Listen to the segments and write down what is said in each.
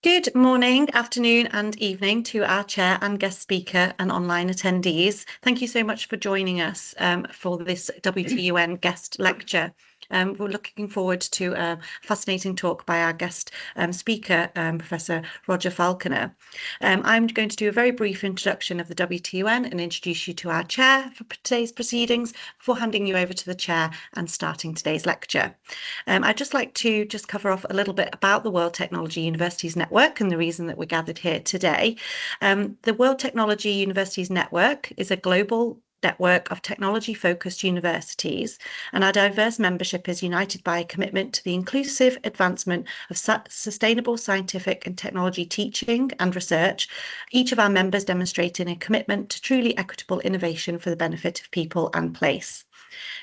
Good morning, afternoon and evening to our chair and guest speaker and online attendees. Thank you so much for joining us for this WTUN guest lecture. We're looking forward to a fascinating talk by our guest speaker, Professor Roger Falconer. I'm going to do a very brief introduction of the WTUN and introduce you to our chair for today's proceedings before handing you over to the chair and starting today's lecture. I'd just like to cover off a little bit about the World Technology Universities Network and the reason that we're gathered here today. The World Technology Universities Network is a global network of technology-focused universities, and our diverse membership is united by a commitment to the inclusive advancement of sustainable scientific and technology teaching and research, each of our members demonstrating a commitment to truly equitable innovation for the benefit of people and place.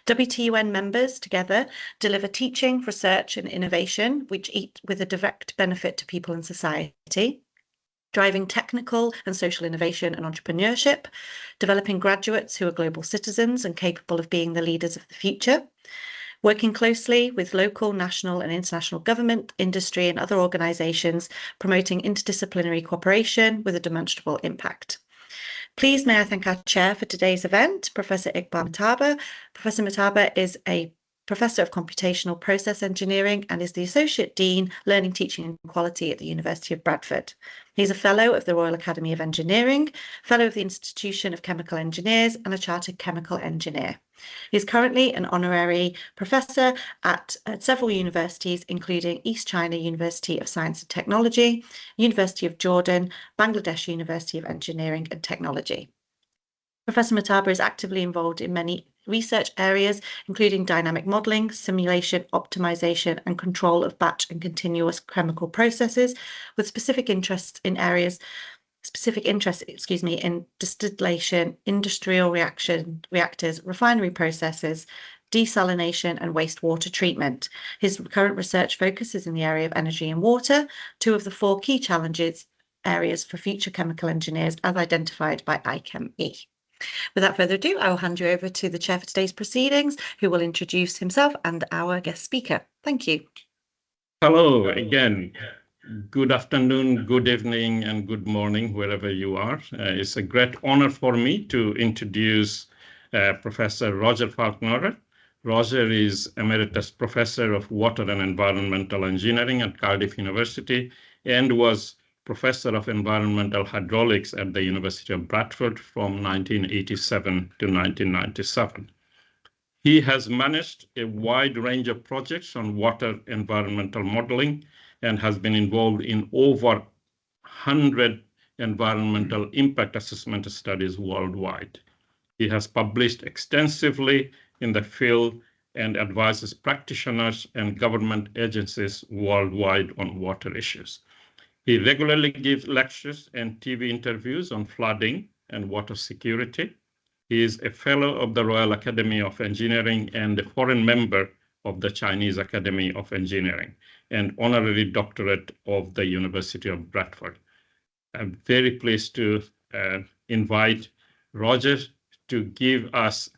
WTUN members together deliver teaching, research and innovation, which each with a direct benefit to people and society, driving technical and social innovation and entrepreneurship, developing graduates who are global citizens and capable of being the leaders of the future, working closely with local, national and international government, industry and other organisations, promoting interdisciplinary cooperation with a demonstrable impact. Please may I thank our chair for today's event, Professor Iqbal Mujtaba. Professor Mujtaba is a Professor of Computational Process Engineering and is the Associate Dean, Learning, Teaching and Quality at the University of Bradford. He's a Fellow of the Royal Academy of Engineering, Fellow of the Institution of Chemical Engineers and a Chartered Chemical Engineer. He's currently an Honorary Professor at several universities, including East China University of Science and Technology, University of Jordan, Bangladesh University of Engineering and Technology. Professor Mujtaba is actively involved in many research areas, including dynamic modelling, simulation, optimization and control of batch and continuous chemical processes, with specific interests in distillation, industrial reactors, refinery processes, desalination and wastewater treatment. His current research focuses in the area of energy and water, two of the four key challenges areas for future chemical engineers as identified by IChemE. Without further ado, I will hand you over to the chair for today's proceedings, who will introduce himself and our guest speaker. Thank you. Hello again. Good afternoon, good evening, and good morning, wherever you are. It's a great honor for me to introduce Professor Roger Falconer. Roger is Emeritus Professor of Water and Environmental Engineering at Cardiff University and was Professor of Environmental Hydraulics at the University of Bradford from 1987 to 1997. He has managed a wide range of projects on water environmental modeling and has been involved in over 100 environmental impact assessment studies worldwide. He has published extensively in the field and advises practitioners and government agencies worldwide on water issues. He regularly gives lectures and TV interviews on flooding and water security. He is a Fellow of the Royal Academy of Engineering and a foreign member of the Chinese Academy of Engineering and Honorary Doctorate of the University of Bradford. I'm very pleased to invite Roger to give us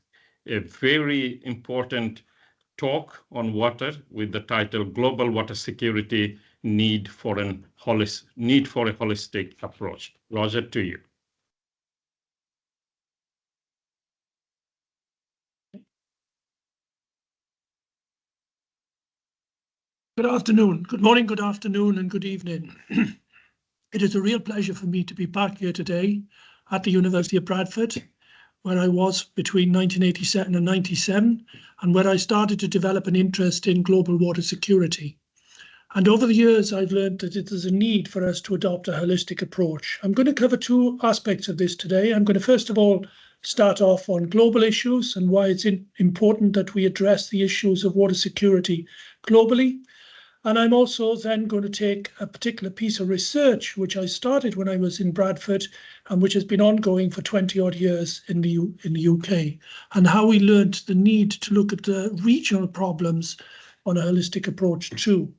a very important talk on water with the title Global Water Security Need for a Holistic Approach. Roger, to you. Good afternoon, good morning, good afternoon, and good evening. It is a real pleasure for me to be back here today at the University of Bradford, where I was between 1987 and 97, and where I started to develop an interest in global water security. And over the years, I've learned that there's a need for us to adopt a holistic approach. I'm going to cover two aspects of this today. I'm going to first of all start off on global issues and why it's important that we address the issues of water security globally. And I'm also then going to take a particular piece of research, which I started when I was in Bradford and which has been ongoing for 20 odd years in the UK, and how we learned the need to look at the regional problems on a holistic approach too.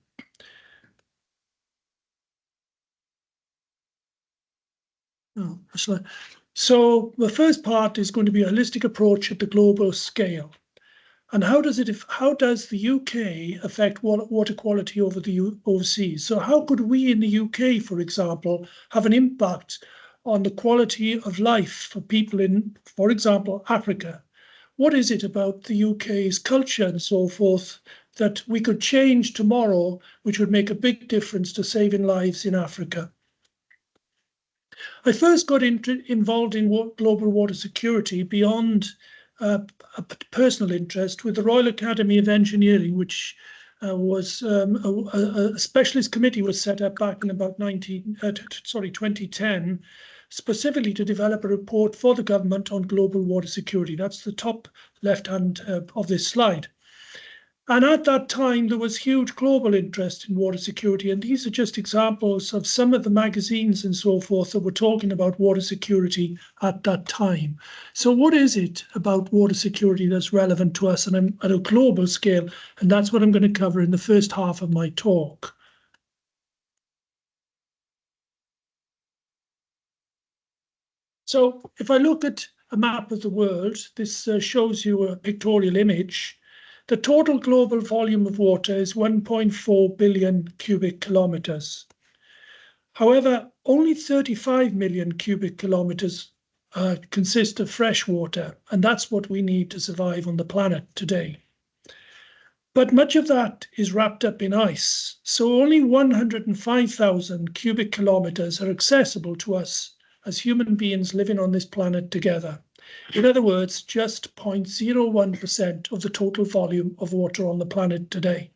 So the first part is going to be a holistic approach at the global scale. And how does the UK affect water quality over the overseas? So how could we in the UK, for example, have an impact on the quality of life for people in, for example, Africa? What is it about the UK's culture and so forth that we could change tomorrow, which would make a big difference to saving lives in Africa? I first got involved in global water security beyond a personal interest with the Royal Academy of Engineering, which was a specialist committee was set up back in about 2010, specifically to develop a report for the government on global water security. That's the top left-hand of this slide. And at that time, there was huge global interest in water security. And these are just examples of some of the magazines and so forth that were talking about water security at that time. So what is it about water security that's relevant to us and at a global scale? And that's what I'm going to cover in the first half of my talk. So if I look at a map of the world, this shows you a pictorial image. The total global volume of water is 1.4 billion cubic kilometers. However, only 35 million cubic kilometers consist of fresh water, and that's what we need to survive on the planet today. But much of that is wrapped up in ice, so only 105,000 cubic kilometers are accessible to us as human beings living on this planet together. In other words, just 0.01% of the total volume of water on the planet today.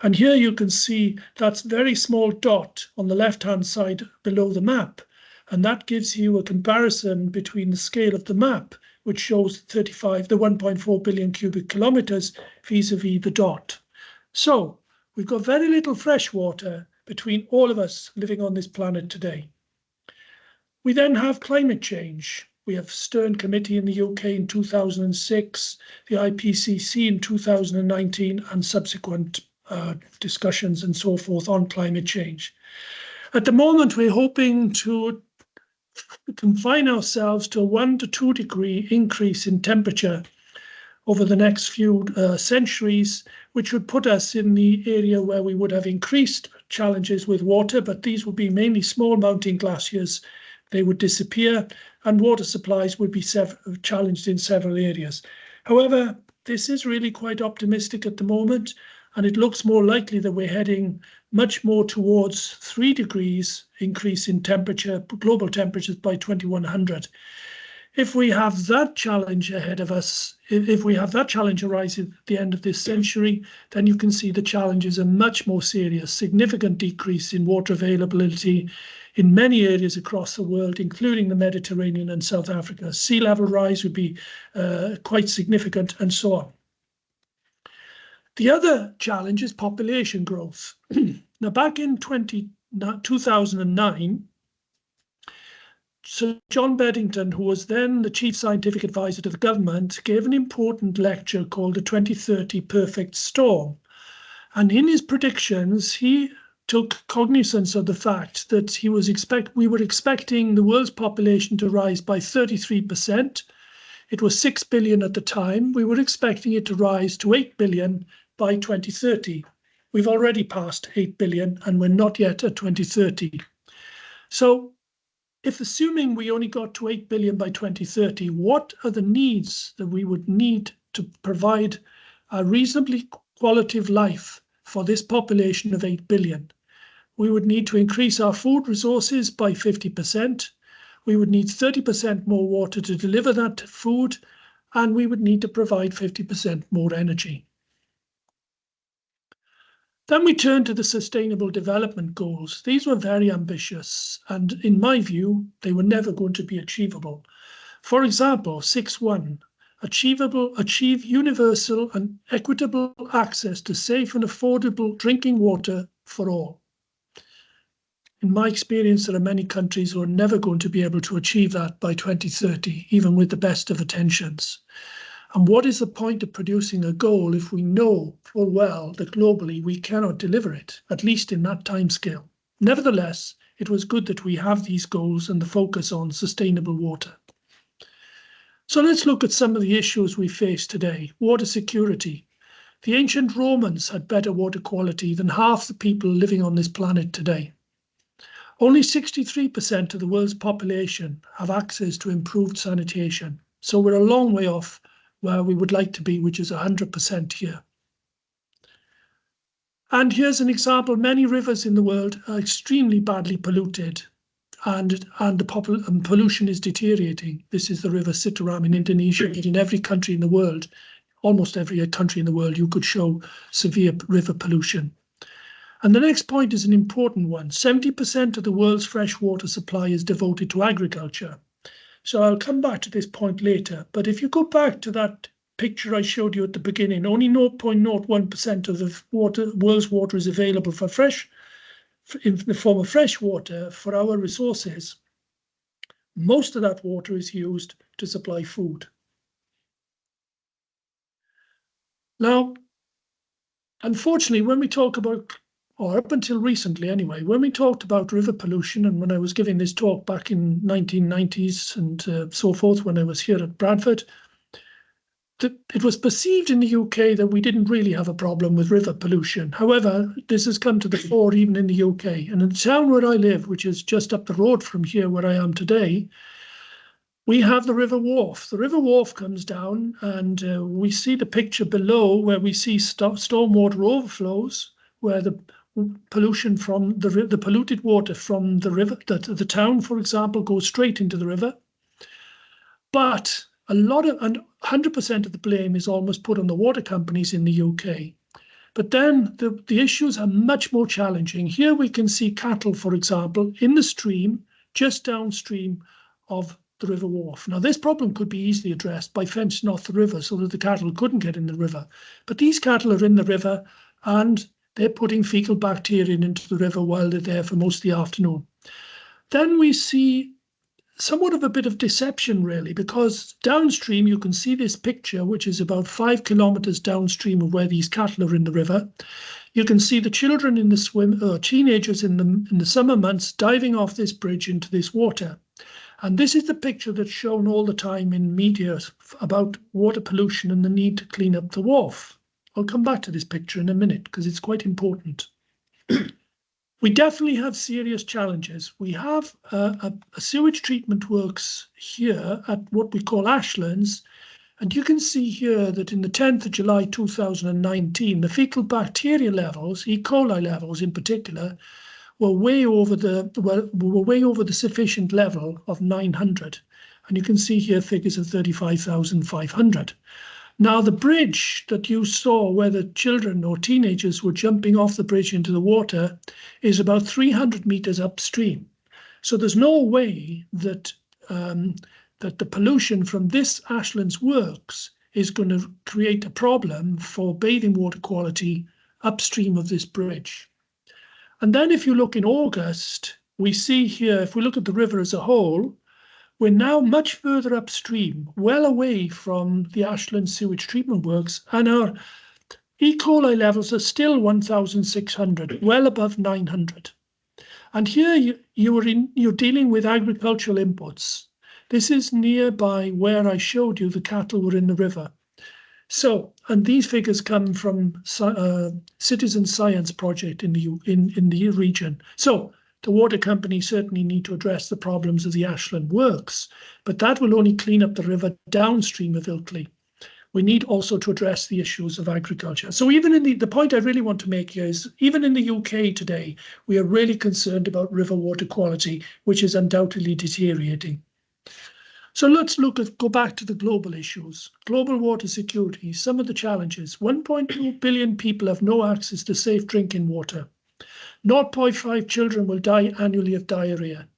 And here you can see that very small dot on the left-hand side below the map. And that gives you a comparison between the scale of the map, which shows the 1.4 billion cubic kilometers vis-a-vis the dot. So we've got very little fresh water between all of us living on this planet today. We then have climate change. We have Stern Committee in the UK in 2006, the IPCC in 2019, and subsequent discussions and so forth on climate change. At the moment, we're hoping to confine ourselves to a 1 to 2 degree increase in temperature over the next few centuries, which would put us in the area where we would have increased challenges with water, but these would be mainly small mountain glaciers. They would disappear and water supplies would be challenged in several areas. However, this is really quite optimistic at the moment, and it looks more likely that we're heading much more towards 3 degrees increase in temperature, global temperatures by 2100. If we have that challenge ahead of us, if we have that challenge arise at the end of this century, then you can see the challenges are much more serious, significant decrease in water availability in many areas across the world, including the Mediterranean and South Africa. Sea level rise would be quite significant, and so on. The other challenge is population growth. Now, back in 2009, Sir John Beddington, who was then the chief scientific advisor to the government, gave an important lecture called the 2030 Perfect Storm. And in his predictions, he took cognizance of the fact that we were expecting the world's population to rise by 33%. It was 6 billion at the time. We were expecting it to rise to 8 billion by 2030. We've already passed 8 billion and we're not yet at 2030. So if assuming we only got to 8 billion by 2030, what are the needs that we would need to provide a reasonably quality of life for this population of 8 billion? We would need to increase our food resources by 50%. We would need 30% more water to deliver that food, and we would need to provide 50% more energy. Then we turn to the Sustainable Development Goals. These were very ambitious, and in my view, they were never going to be achievable. For example, 6.1, achieve universal and equitable access to safe and affordable drinking water for all. In my experience, there are many countries who are never going to be able to achieve that by 2030, even with the best of intentions. And what is the point of producing a goal if we know full well that globally we cannot deliver it, at least in that timescale? Nevertheless, it was good that we have these goals and the focus on sustainable water. So let's look at some of the issues we face today. Water security. The ancient Romans had better water quality than half the people living on this planet today. Only 63% of the world's population have access to improved sanitation. So we're a long way off where we would like to be, which is 100% here. And here's an example. Many rivers in the world are extremely badly polluted, and the pollution is deteriorating. This is the river Citaram in Indonesia, but in every country in the world, almost every country in the world, you could show severe river pollution. And the next point is an important one. 70% of the world's freshwater supply is devoted to agriculture. So I'll come back to this point later. But if you go back to that picture I showed you at the beginning, only 0.01% of the world's water is available for in the form of fresh water for our resources. Most of that water is used to supply food. Now, unfortunately, when we talk about, or up until recently anyway, when we talked about river pollution, and when I was giving this talk back in 1990s and so forth, when I was here at Bradford, it was perceived in the UK that we didn't really have a problem with river pollution. However, this has come to the fore even in the UK. And in the town where I live, which is just up the road from here where I am today, we have the River Wharfe. The River Wharfe comes down, and we see the picture below where we see stormwater overflows, where the pollution from the polluted water from the river, the town, for example, goes straight into the river. But 100% of the blame is almost put on the water companies in the UK. But then the issues are much more challenging. Here we can see cattle, for example, in the stream, just downstream of the River Wharfe. Now, this problem could be easily addressed by fencing off the river so that the cattle couldn't get in the river. But these cattle are in the river, and they're putting fecal bacteria into the river while they're there for most of the afternoon. Then we see somewhat of a bit of deception, really, because downstream you can see this picture, which is about 5 kilometers downstream of where these cattle are in the river. You can see the children in the teenagers in the summer months diving off this bridge into this water. And this is the picture that's shown all the time in media about water pollution and the need to clean up the wharf. I'll come back to this picture in a minute because it's quite important. We definitely have serious challenges. We have a sewage treatment works here at what we call Ashlands. And you can see here that in the 10th of July 2019, the fecal bacteria levels, E. coli levels in particular, were way over the sufficient level of 900. And you can see here figures of 35,500. Now, the bridge that you saw where the children or teenagers were jumping off the bridge into the water is about 300 meters upstream. So there's no way that that the pollution from this Ashlands works is going to create a problem for bathing water quality upstream of this bridge. And then if you look in August, we see here, if we look at the river as a whole, we're now much further upstream, well away from the Ashland sewage treatment works, and our E. coli levels are still 1,600, well above 900. And here you're dealing with agricultural inputs. This is nearby where I showed you the cattle were in the river. So, and these figures come from Citizen Science Project in the region. So, the water companies certainly need to address the problems of the Ashland works, but that will only clean up the river downstream of Ilkley. We need also to address the issues of agriculture. So even in the point I really want to make here is, even in the UK today, we are really concerned about river water quality, which is undoubtedly deteriorating. So let's go back to the global issues. Global water security, some of the challenges. 1.2 billion people have no access to safe drinking water. 0.5 children will die annually of diarrhea.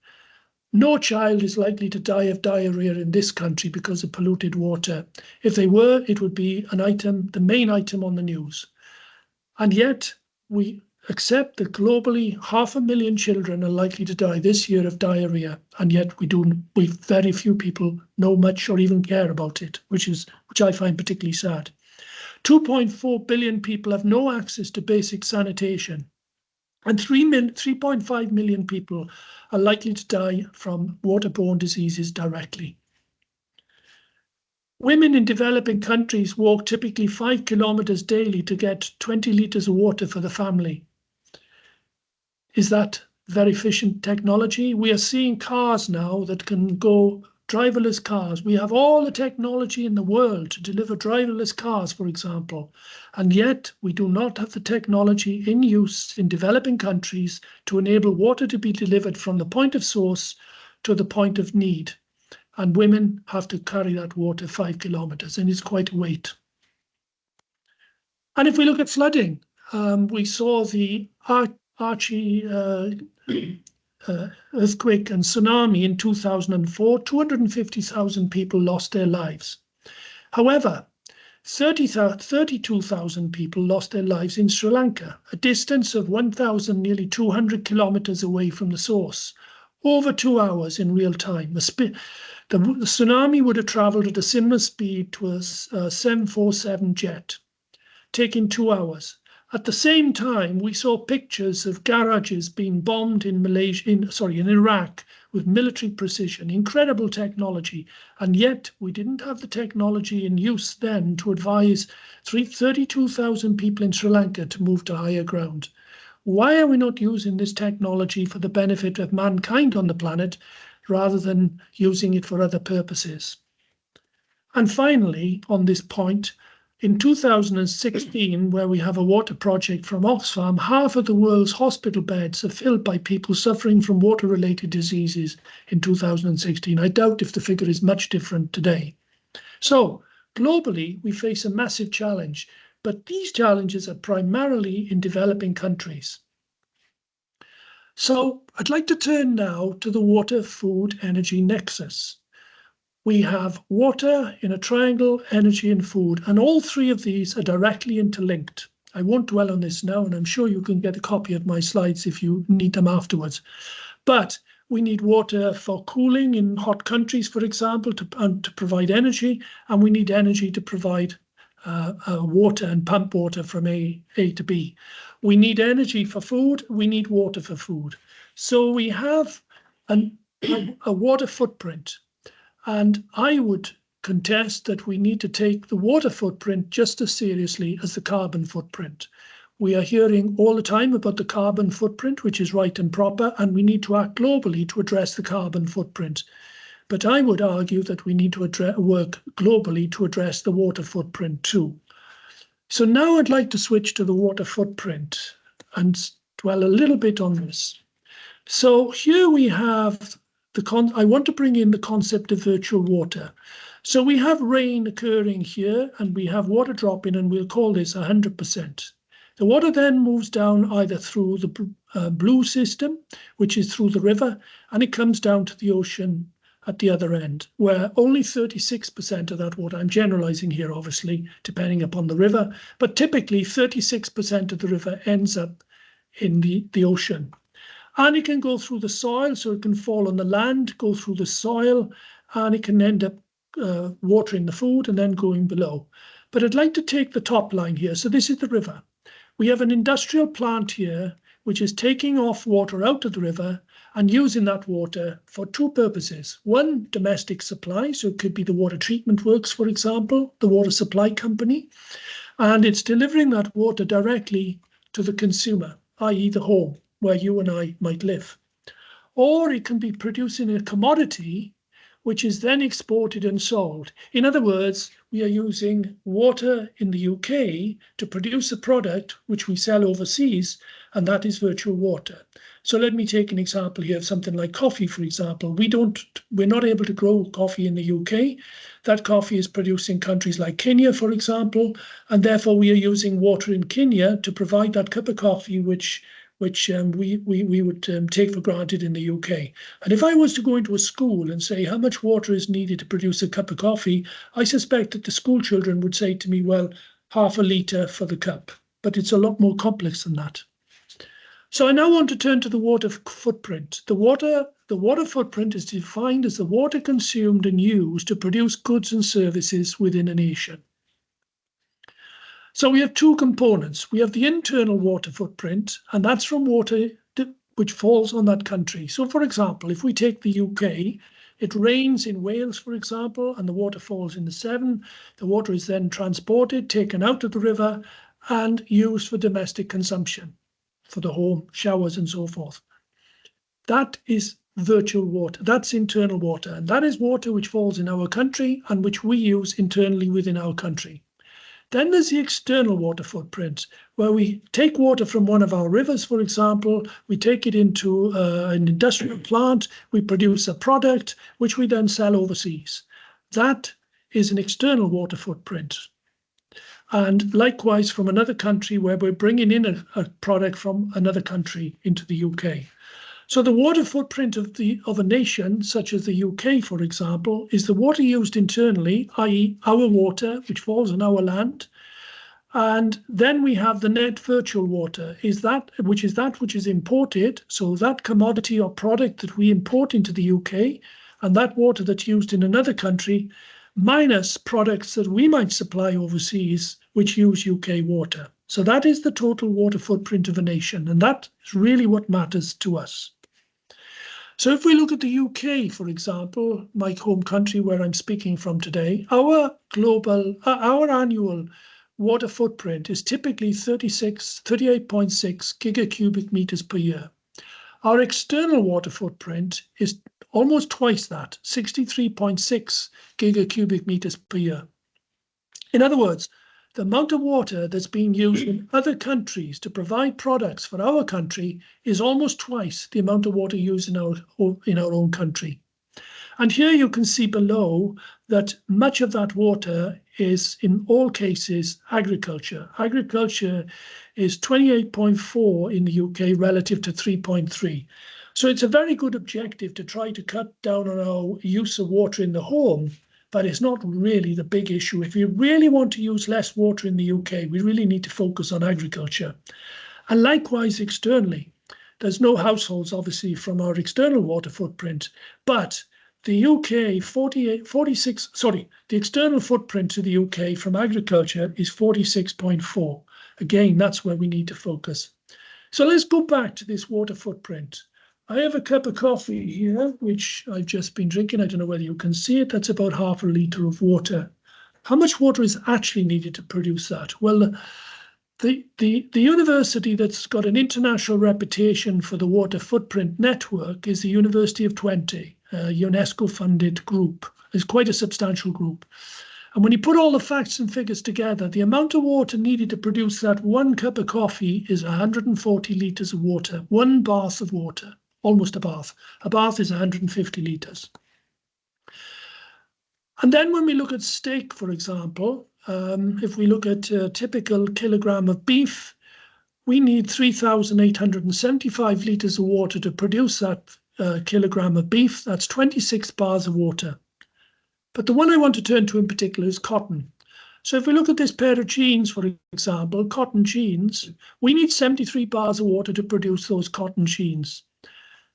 No child is likely to die of diarrhea in this country because of polluted water. If they were, it would be the main item on the news. And yet we accept that globally 500,000 children are likely to die this year of diarrhea, and yet very few people know much or even care about it, which I find particularly sad. 2.4 billion people have no access to basic sanitation, and 3.5 million people are likely to die from waterborne diseases directly. Women in developing countries walk typically 5 kilometers daily to get 20 litres of water for the family. Is that very efficient technology? We are seeing cars now that can go driverless cars. We have all the technology in the world to deliver driverless cars, for example, and yet we do not have the technology in use in developing countries to enable water to be delivered from the point of source to the point of need. And women have to carry that water 5 kilometers, and it's quite a weight. And if we look at flooding, we saw the Archie earthquake and tsunami in 2004. 250,000 people lost their lives. However, 32,000 people lost their lives in Sri Lanka, a distance of 1,000, nearly 200 kilometers away from the source, over 2 hours in real time. The tsunami would have traveled at a similar speed to a 747 jet, taking 2 hours. At the same time, we saw pictures of garages being bombed in in Iraq with military precision, incredible technology, and yet we didn't have the technology in use then to advise 32,000 people in Sri Lanka to move to higher ground. Why are we not using this technology for the benefit of mankind on the planet rather than using it for other purposes? And finally, on this point, in 2016, where we have a water project from Oxfam, half of the world's hospital beds are filled by people suffering from water-related diseases in 2016. I doubt if the figure is much different today. So globally, we face a massive challenge, but these challenges are primarily in developing countries. So I'd like to turn now to the water, food, energy nexus. We have water in a triangle, energy and food, and all three of these are directly interlinked. I won't dwell on this now, and I'm sure you can get a copy of my slides if you need them afterwards. But we need water for cooling in hot countries, for example, to provide energy, and we need energy to provide water and pump water from A to B. We need energy for food, we need water for food. So we have a water footprint. And I would contest that we need to take the water footprint just as seriously as the carbon footprint. We are hearing all the time about the carbon footprint, which is right and proper, and we need to act globally to address the carbon footprint. But I would argue that we need to work globally to address the water footprint too. So now I'd like to switch to the water footprint and dwell a little bit on this. So here we have I want to bring in the concept of virtual water. So we have rain occurring here and we have water dropping, and we'll call this 100%. The water then moves down either through the blue system, which is through the river, and it comes down to the ocean at the other end, where only 36% of that water, I'm generalizing here obviously, depending upon the river, but typically 36% of the river ends up in the ocean. And it can go through the soil, so it can fall on the land, go through the soil, and it can end up watering the food and then going below. But I'd like to take the top line here. So this is the river. We have an industrial plant here, which is taking off water out of the river and using that water for two purposes. One, domestic supply. So it could be the water treatment works, for example, the water supply company. And it's delivering that water directly to the consumer, i.e. the home, where you and I might live. Or it can be producing a commodity which is then exported and sold. In other words, we are using water in the UK to produce a product which we sell overseas, and that is virtual water. So let me take an example here of something like coffee, for example. We're not able to grow coffee in the UK. That coffee is produced in countries like Kenya, for example, and therefore we are using water in Kenya to provide that cup of coffee which we would take for granted in the UK. And if I was to go into a school and say how much water is needed to produce a cup of coffee, I suspect that the school children would say to me, well, half a litre for the cup. But it's a lot more complex than that. So I now want to turn to the water footprint. The water footprint is defined as the water consumed and used to produce goods and services within a nation. So we have two components. We have the internal water footprint, and that's from water which falls on that country. So for example, if we take the UK, It rains in Wales, for example, and the water falls in the Severn. The water is then transported, taken out of the river, and used for domestic consumption, for the home, showers and so forth. That is virtual water. That's internal water. And that is water which falls in our country and which we use internally within our country. Then there's the external water footprint, where we take water from one of our rivers, for example, we take it into an industrial plant, we produce a product, which we then sell overseas. That is an external water footprint. And likewise from another country where we're bringing in a product from another country into the UK. So the water footprint of a nation, such as the UK, for example, is the water used internally, i.e. our water, which falls on our land. And then we have the net virtual water, which is imported. So that commodity or product that we import into the UK, and that water that's used in another country, minus products that we might supply overseas, which use UK water. So that is the total water footprint of a nation, and that is really what matters to us. So if we look at the UK, for example, my home country where I'm speaking from today, our annual water footprint is typically 38.6 gigacubic meters per year. Our external water footprint is almost twice that, 63.6 gigacubic meters per year. In other words, the amount of water that's being used in other countries to provide products for our country is almost twice the amount of water used in our own country. And here you can see below that much of that water is, in all cases, agriculture. Agriculture is 28.4 in the UK relative to 3.3. So it's a very good objective to try to cut down on our use of water in the home, but it's not really the big issue. If we really want to use less water in the UK, we really need to focus on agriculture. And likewise, externally, there's no households, obviously, from our external water footprint, but the the external footprint to the UK from agriculture is 46.4. Again, that's where we need to focus. So let's go back to this water footprint. I have a cup of coffee here, which I've just been drinking. I don't know whether you can see it. That's about half a litre of water. How much water is actually needed to produce that? Well, the university that's got an international reputation for the water footprint network is the University of Twente, a UNESCO-funded group. It's quite a substantial group. And when you put all the facts and figures together, the amount of water needed to produce that one cup of coffee is 140 litres of water, one bath of water, almost a bath. A bath is 150 litres. And then when we look at steak, for example, if we look at a typical kilogram of beef, we need 3,875 litres of water to produce that kilogram of beef. That's 26 bars of water. But the one I want to turn to in particular is cotton. So if we look at this pair of jeans, for example, cotton jeans, we need 73 bars of water to produce those cotton jeans.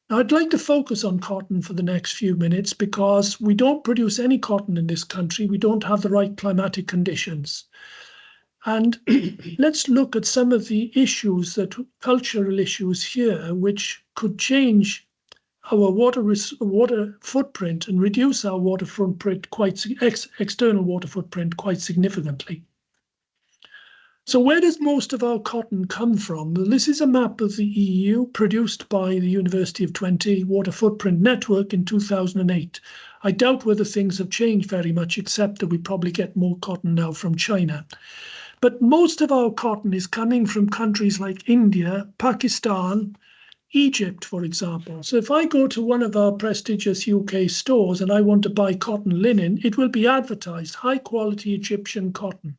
Now, I'd like to focus on cotton for the next few minutes because we don't produce any cotton in this country. We don't have the right climatic conditions. And let's look at some of the issues, cultural issues here, which could change our water footprint and reduce our water footprint external water footprint quite significantly. So where does most of our cotton come from? Well, this is a map of the EU produced by the University of Twente Water Footprint Network in 2008. I doubt whether things have changed very much, except that we probably get more cotton now from China. But most of our cotton is coming from countries like India, Pakistan, Egypt, for example. So if I go to one of our prestigious UK stores and I want to buy cotton linen, it will be advertised high quality Egyptian cotton.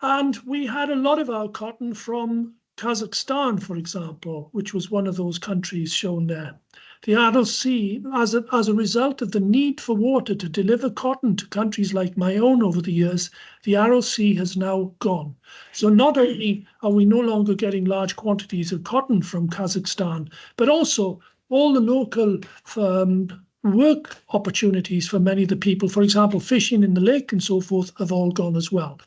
And we had a lot of our cotton from Kazakhstan, for example, which was one of those countries shown there. The Aral Sea, as a result of the need for water to deliver cotton to countries like my own over the years, the Aral Sea has now gone. So not only are we no longer getting large quantities of cotton from Kazakhstan, but also all the local work opportunities for many of the people, for example, fishing in the lake and so forth, have all gone as well.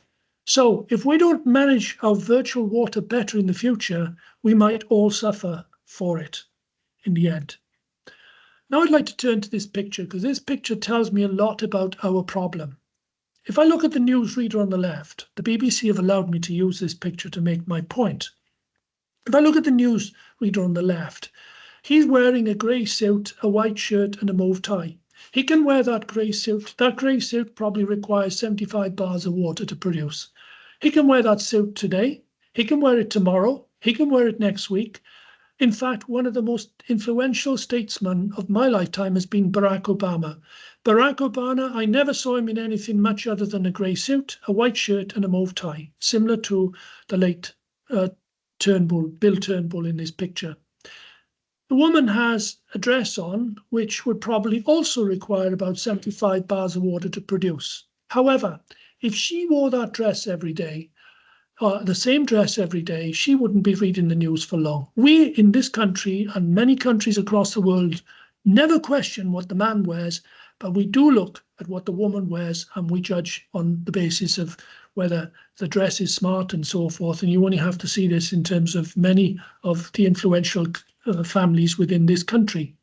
So if we don't manage our virtual water better in the future, we might all suffer for it in the end. Now I'd like to turn to this picture, because this picture tells me a lot about our problem. If I look at the newsreader on the left, the BBC have allowed me to use this picture to make my point. If I look at the newsreader on the left, he's wearing a grey suit, a white shirt and a mauve tie. He can wear that grey suit. That grey suit probably requires 75 bars of water to produce. He can wear that suit today. He can wear it tomorrow. He can wear it next week. In fact, one of the most influential statesmen of my lifetime has been Barack Obama. Barack Obama, I never saw him in anything much other than a grey suit, a white shirt and a mauve tie, similar to the late Bill Turnbull in this picture. The woman has a dress on, which would probably also require about 75 bars of water to produce. However, if she wore that dress every day, the same dress every day, she wouldn't be reading the news for long. We in this country and many countries across the world never question what the man wears, but we do look at what the woman wears and we judge on the basis of whether the dress is smart and so forth. And you only have to see this in terms of many of the influential families within this country.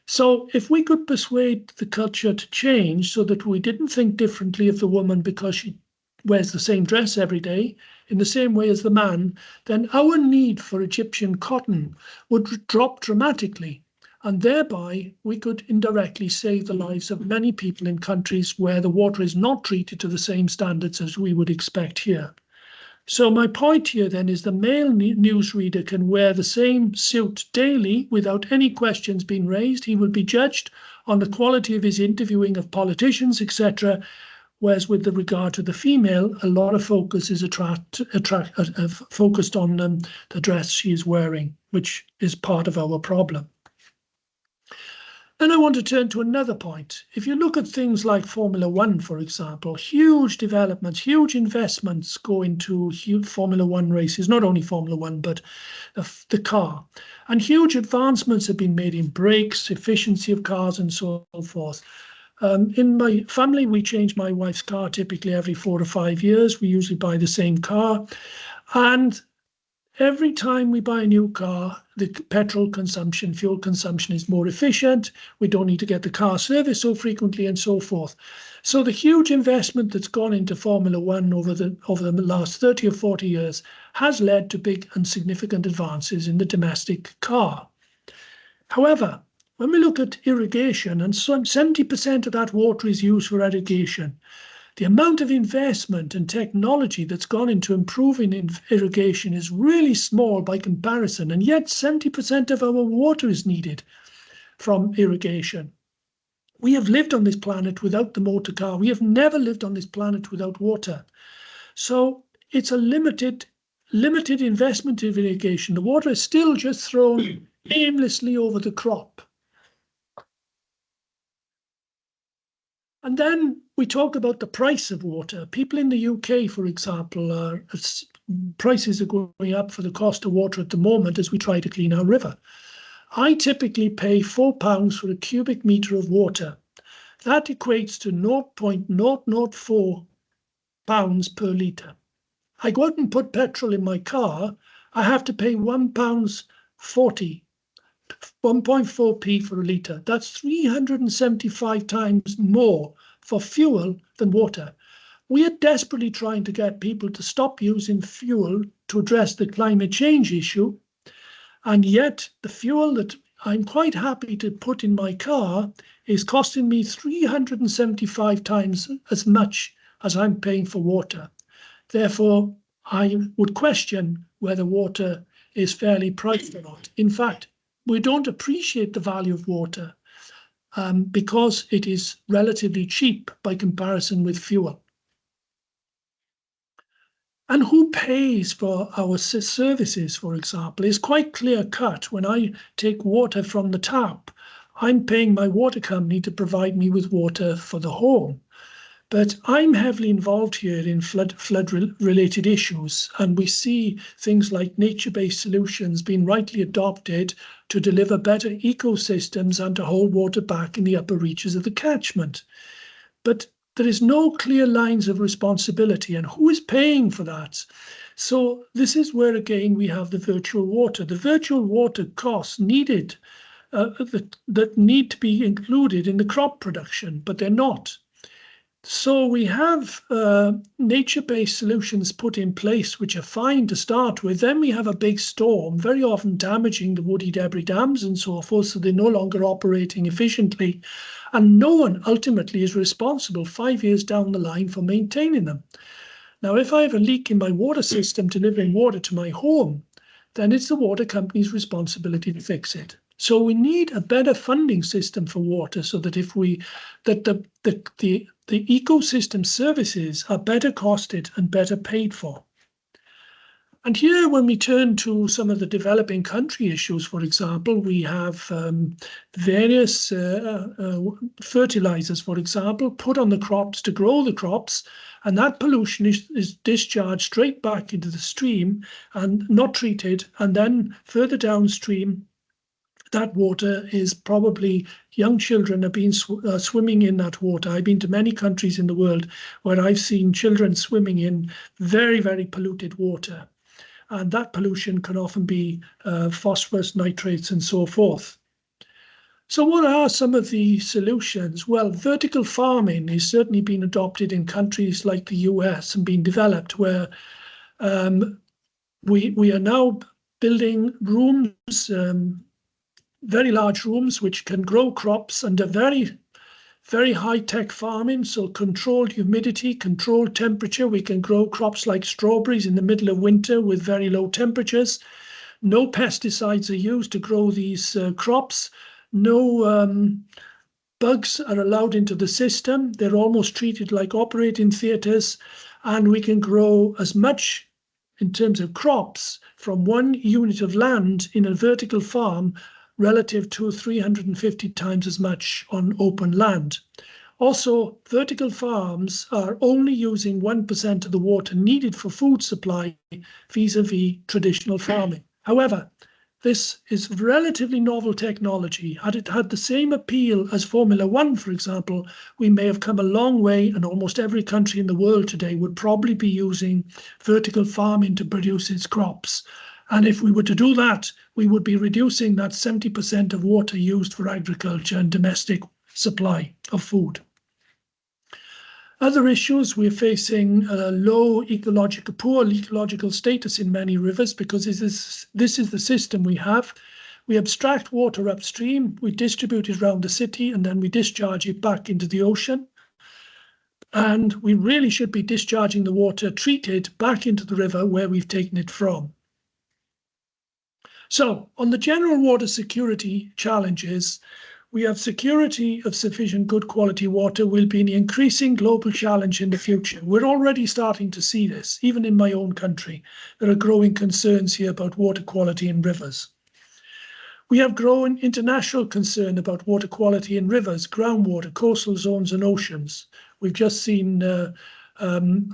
So if we could persuade the culture to change so that we didn't think differently of the woman because she wears the same dress every day in the same way as the man, then our need for Egyptian cotton would drop dramatically, and thereby we could indirectly save the lives of many people in countries where the water is not treated to the same standards as we would expect here. So my point here then is the male newsreader can wear the same suit daily without any questions being raised. He will be judged on the quality of his interviewing of politicians, etc., whereas with regard to the female, a lot of focus is focused on the dress she is wearing, which is part of our problem. Then I want to turn to another point. If you look at things like Formula One, for example, huge developments, huge investments go into Formula One races, not only Formula One, but the car. And huge advancements have been made in brakes, efficiency of cars and so forth. In my family, we change my wife's car typically every 4 to 5 years. We usually buy the same car. And every time we buy a new car, the petrol consumption, fuel consumption is more efficient. We don't need to get the car serviced so frequently and so forth. So the huge investment that's gone into Formula One over the last 30 or 40 years has led to big and significant advances in the domestic car. However, when we look at irrigation, and 70% of that water is used for irrigation, the amount of investment and technology that's gone into improving irrigation is really small by comparison, and yet 70% of our water is needed from irrigation. We have lived on this planet without the motor car. We have never lived on this planet without water. So it's a limited investment in irrigation. The water is still just thrown aimlessly over the crop. And then we talk about the price of water. People in the UK, for example, prices are going up for the cost of water at the moment as we try to clean our river. I typically pay £4 for a cubic metre of water. That equates to 0.004 pounds per litre. I go out and put petrol in my car, I have to pay £1.40. 1.4p for a litre. That's 375 times more for fuel than water. We are desperately trying to get people to stop using fuel to address the climate change issue, and yet the fuel that I'm quite happy to put in my car is costing me 375 times as much as I'm paying for water. Therefore, I would question whether water is fairly priced or not. In fact, we don't appreciate the value of water because it is relatively cheap by comparison with fuel. And who pays for our services, for example, is quite clear-cut. When I take water from the tap, I'm paying my water company to provide me with water for the home. But I'm heavily involved here in flood-related issues, and we see things like nature-based solutions being rightly adopted to deliver better ecosystems and to hold water back in the upper reaches of the catchment. But there is no clear lines of responsibility, and who is paying for that? So this is where, again, we have the virtual water. The virtual water costs needed that need to be included in the crop production, but they're not. So we have nature-based solutions put in place, which are fine to start with. Then we have a big storm, very often damaging the woody debris dams and so forth, so they're no longer operating efficiently. And no one ultimately is responsible 5 years down the line for maintaining them. Now, if I have a leak in my water system delivering water to my home, then it's the water company's responsibility to fix it. So we need a better funding system for water, so that the ecosystem services are better costed and better paid for. And here, when we turn to some of the developing country issues, for example, we have various fertilizers, for example, put on the crops to grow the crops, and that pollution is discharged straight back into the stream and not treated, and then further downstream, that water is probably, young children have been swimming in that water. I've been to many countries in the world where I've seen children swimming in very, very polluted water. And that pollution can often be phosphorus, nitrates, and so forth. So what are some of the solutions? Well, vertical farming has certainly been adopted in countries like the US and been developed, where we are now building rooms, very large rooms, which can grow crops under very, very high-tech farming, so controlled humidity, controlled temperature. We can grow crops like strawberries in the middle of winter with very low temperatures. No pesticides are used to grow these crops. No bugs are allowed into the system. They're almost treated like operating theatres, and we can grow as much in terms of crops from 1 unit of land in a vertical farm relative to 350 times as much on open land. Also, vertical farms are only using 1% of the water needed for food supply vis-a-vis traditional farming. However, this is relatively novel technology. Had it had the same appeal as Formula One, for example, we may have come a long way, and almost every country in the world today would probably be using vertical farming to produce its crops. And if we were to do that, we would be reducing that 70% of water used for agriculture and domestic supply of food. Other issues, we're facing poor ecological status in many rivers, because this is the system we have. We abstract water upstream, we distribute it around the city, and then we discharge it back into the ocean. And we really should be discharging the water treated back into the river where we've taken it from. So, on the general water security challenges, we have security of sufficient good quality water will be an increasing global challenge in the future. We're already starting to see this, even in my own country. There are growing concerns here about water quality in rivers. We have growing international concern about water quality in rivers, groundwater, coastal zones, and oceans. We've just seen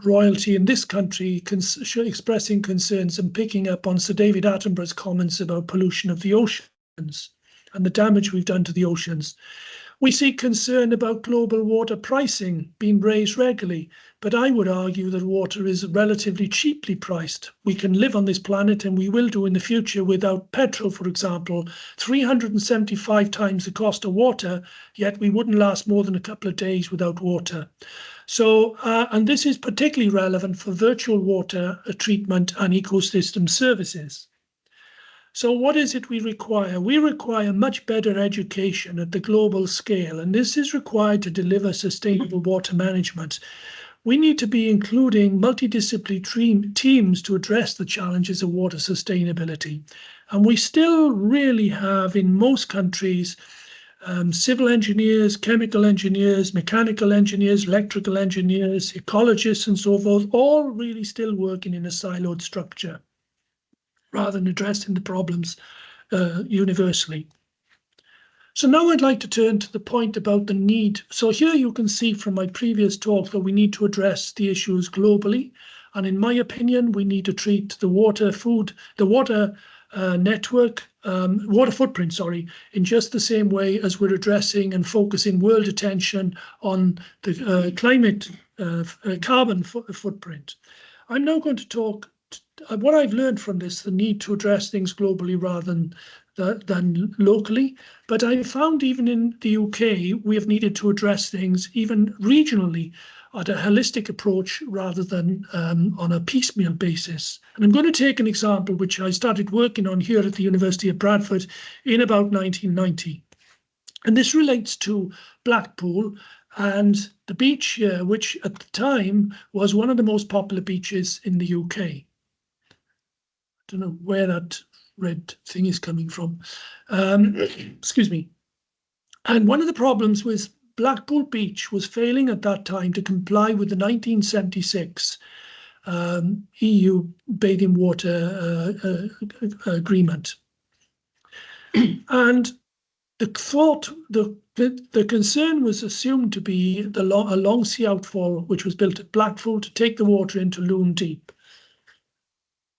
royalty in this country expressing concerns and picking up on Sir David Attenborough's comments about pollution of the oceans and the damage we've done to the oceans. We see concern about global water pricing being raised regularly, but I would argue that water is relatively cheaply priced. We can live on this planet, and we will do in the future, without petrol, for example, 375 times the cost of water, yet we wouldn't last more than a couple of days without water. So, and this is particularly relevant for virtual water treatment and ecosystem services. So what is it we require? We require much better education at the global scale, and this is required to deliver sustainable water management. We need to be including multidisciplinary teams to address the challenges of water sustainability. And we still really have, in most countries, civil engineers, chemical engineers, mechanical engineers, electrical engineers, ecologists, and so forth, all really still working in a siloed structure, rather than addressing the problems universally. So now I'd like to turn to the point about the need. So here you can see from my previous talk that we need to address the issues globally. And in my opinion, we need to treat the water footprint, in just the same way as we're addressing and focusing world attention on the climate carbon footprint. I'm now going to talk what I've learned from this, the need to address things globally rather than locally. But I found even in the UK, we have needed to address things even regionally at a holistic approach rather than on a piecemeal basis. And I'm going to take an example which I started working on here at the University of Bradford in about 1990. And this relates to Blackpool and the beach here, which at the time was one of the most popular beaches in the UK. I don't know where that red thing is coming from. Excuse me. And one of the problems was Blackpool Beach was failing at that time to comply with the 1976 EU bathing water agreement. And the concern was assumed to be a long sea outfall which was built at Blackpool to take the water into Loon Deep.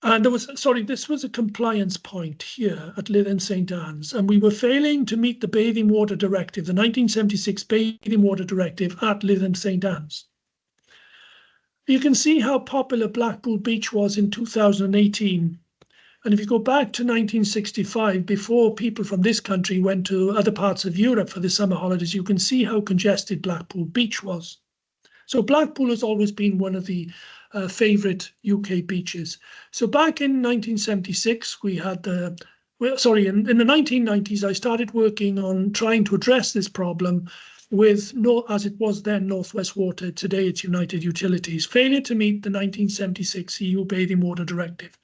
And this was a compliance point here at Lytton St Anne's, and we were failing to meet the Bathing Water Directive, the 1976 Bathing Water Directive at Lytton St Anne's. You can see how popular Blackpool Beach was in 2018. And if you go back to 1965, before people from this country went to other parts of Europe for the summer holidays, you can see how congested Blackpool Beach was. So Blackpool has always been one of the favourite UK beaches. So back in 1976, we had in the 1990s, I started working on trying to address this problem with, as it was then, North West Water, today it's United Utilities, failure to meet the 1976 EU Bathing Water Directive.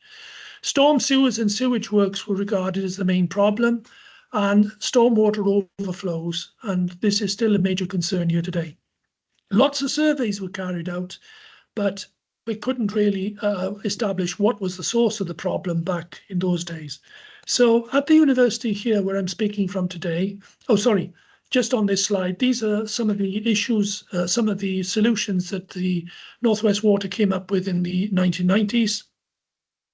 Storm sewers and sewage works were regarded as the main problem, and stormwater overflows, and this is still a major concern here today. Lots of surveys were carried out, but we couldn't really establish what was the source of the problem back in those days. So at the university here where I'm speaking from today, just on this slide, these are some of the issues, some of the solutions that the North West Water came up with in the 1990s.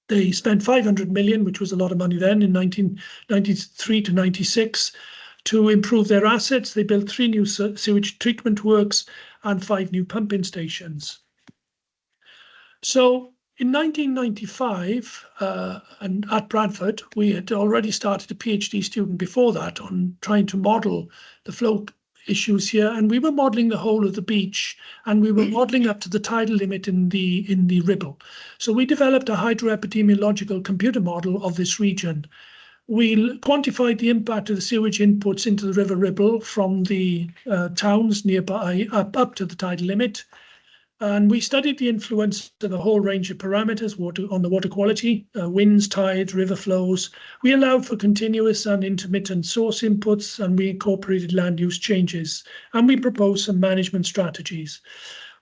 They spent 500 million, which was a lot of money then, in 1993 to 96, to improve their assets. They built 3 new sewage treatment works and 5 new pumping stations. So in 1995, and at Bradford, we had already started a PhD student before that on trying to model the flow issues here, and we were modelling the whole of the beach, and we were modelling up to the tidal limit in the Ribble. So we developed a hydroepidemiological computer model of this region. We quantified the impact of the sewage inputs into the River Ribble from the towns nearby up to the tidal limit. And we studied the influence of a whole range of parameters on the water quality, winds, tides, river flows. We allowed for continuous and intermittent source inputs, and we incorporated land use changes. And we proposed some management strategies.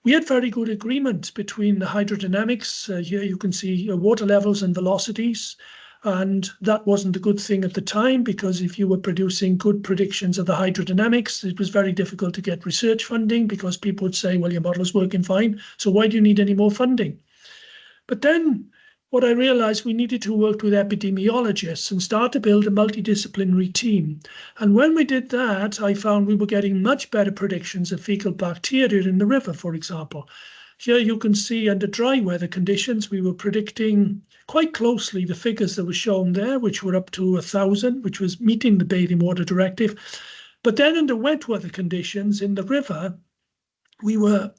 We had very good agreement between the hydrodynamics. Here you can see water levels and velocities. And that wasn't a good thing at the time, because if you were producing good predictions of the hydrodynamics, it was very difficult to get research funding, because people would say, well, your model is working fine, so why do you need any more funding? But then what I realized, we needed to work with epidemiologists and start to build a multidisciplinary team. And when we did that, I found we were getting much better predictions of fecal bacteria in the river, for example. Here you can see under dry weather conditions, we were predicting quite closely the figures that were shown there, which were up to 1,000, which was meeting the Bathing Water Directive. But then under wet weather conditions in the river, we were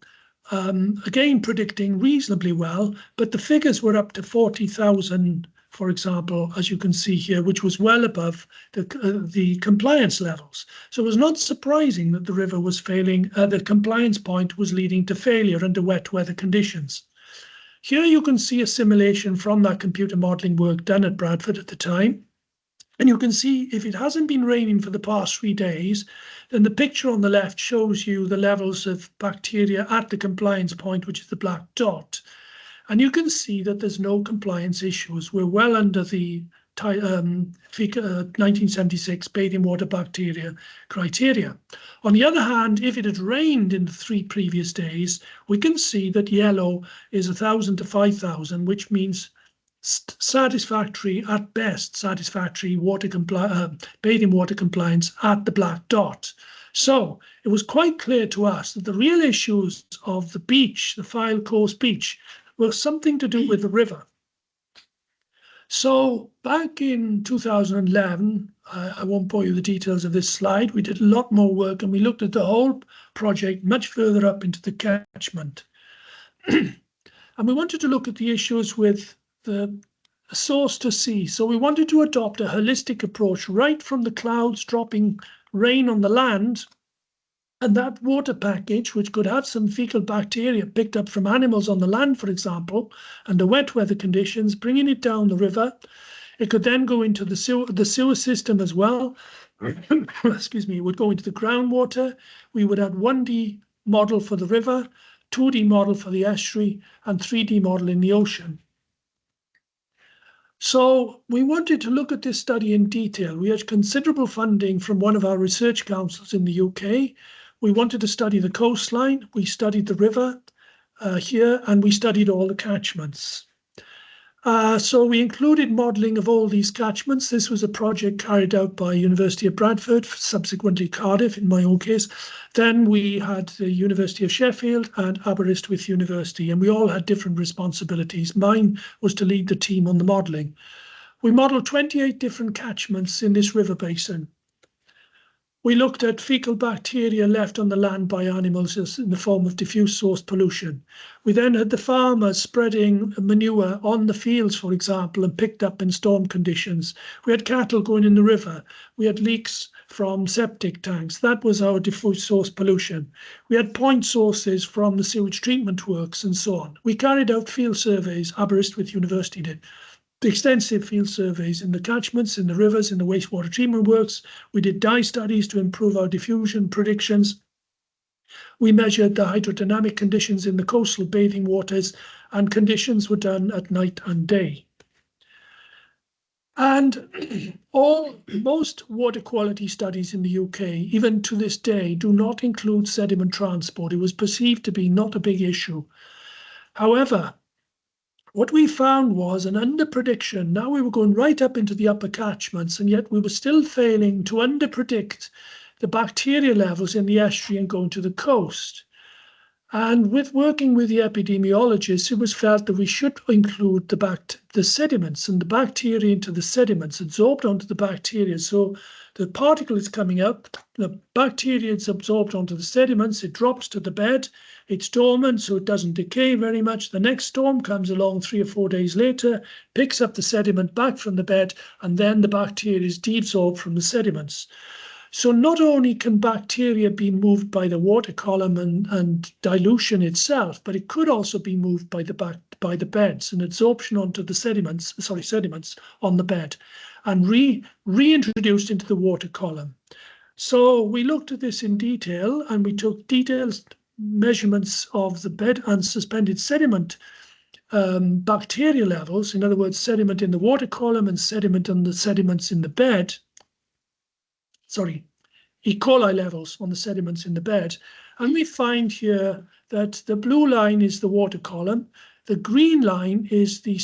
again predicting reasonably well, but the figures were up to 40,000, for example, as you can see here, which was well above the compliance levels. So it was not surprising that the river was failing. The compliance point was leading to failure under wet weather conditions. Here you can see a simulation from that computer modelling work done at Bradford at the time. And you can see if it hasn't been raining for the past 3 days, then the picture on the left shows you the levels of bacteria at the compliance point, which is the black dot. And you can see that there's no compliance issues. We're well under the 1976 bathing water bacteria criteria. On the other hand, if it had rained in the 3 previous days, we can see that yellow is 1,000 to 5,000, which means satisfactory, at best, satisfactory bathing water compliance at the black dot. So it was quite clear to us that the real issues of the beach, the Fylde Coast beach, was something to do with the river. So back in 2011, I won't bore you with the details of this slide, we did a lot more work and we looked at the whole project much further up into the catchment. And we wanted to look at the issues with the source to sea. So we wanted to adopt a holistic approach right from the clouds dropping rain on the land, and that water package, which could have some fecal bacteria picked up from animals on the land, for example, under wet weather conditions, bringing it down the river. It could then go into the sewer system as well. Excuse me, it would go into the groundwater. We would have 1D model for the river, 2D model for the estuary, and 3D model in the ocean. So we wanted to look at this study in detail. We had considerable funding from one of our research councils in the UK. We wanted to study the coastline. We studied the river here, and we studied all the catchments. So we included modelling of all these catchments. This was a project carried out by University of Bradford, subsequently Cardiff in my own case. Then we had the University of Sheffield and Aberystwyth University, and we all had different responsibilities. Mine was to lead the team on the modelling. We modelled 28 different catchments in this river basin. We looked at fecal bacteria left on the land by animals in the form of diffuse source pollution. We then had the farmers spreading manure on the fields, for example, and picked up in storm conditions. We had cattle going in the river. We had leaks from septic tanks. That was our diffuse source pollution. We had point sources from the sewage treatment works and so on. We carried out field surveys, Aberystwyth University did. Extensive field surveys in the catchments, in the rivers, in the wastewater treatment works. We did dye studies to improve our diffusion predictions. We measured the hydrodynamic conditions in the coastal bathing waters, and conditions were done at night and day. And most water quality studies in the UK, even to this day, do not include sediment transport. It was perceived to be not a big issue. However, what we found was an underprediction. Now we were going right up into the upper catchments, and yet we were still failing to underpredict the bacteria levels in the estuary and going to the coast. And with working with the epidemiologists, it was felt that we should include the sediments and the bacteria into the sediments, absorbed onto the bacteria. So the particle is coming up, the bacteria is absorbed onto the sediments, it drops to the bed, it's dormant, so it doesn't decay very much. The next storm comes along 3 or 4 days later, picks up the sediment back from the bed, and then the bacteria is deabsorbed from the sediments. So not only can bacteria be moved by the water column and dilution itself, but it could also be moved by the beds and absorption onto the sediments on the bed and reintroduced into the water column. So we looked at this in detail, and we took detailed measurements of the bed and suspended sediment bacteria levels, in other words, sediment in the water column and sediment on the sediments in the bed. E. coli levels on the sediments in the bed. And we find here that the blue line is the water column, the green line is the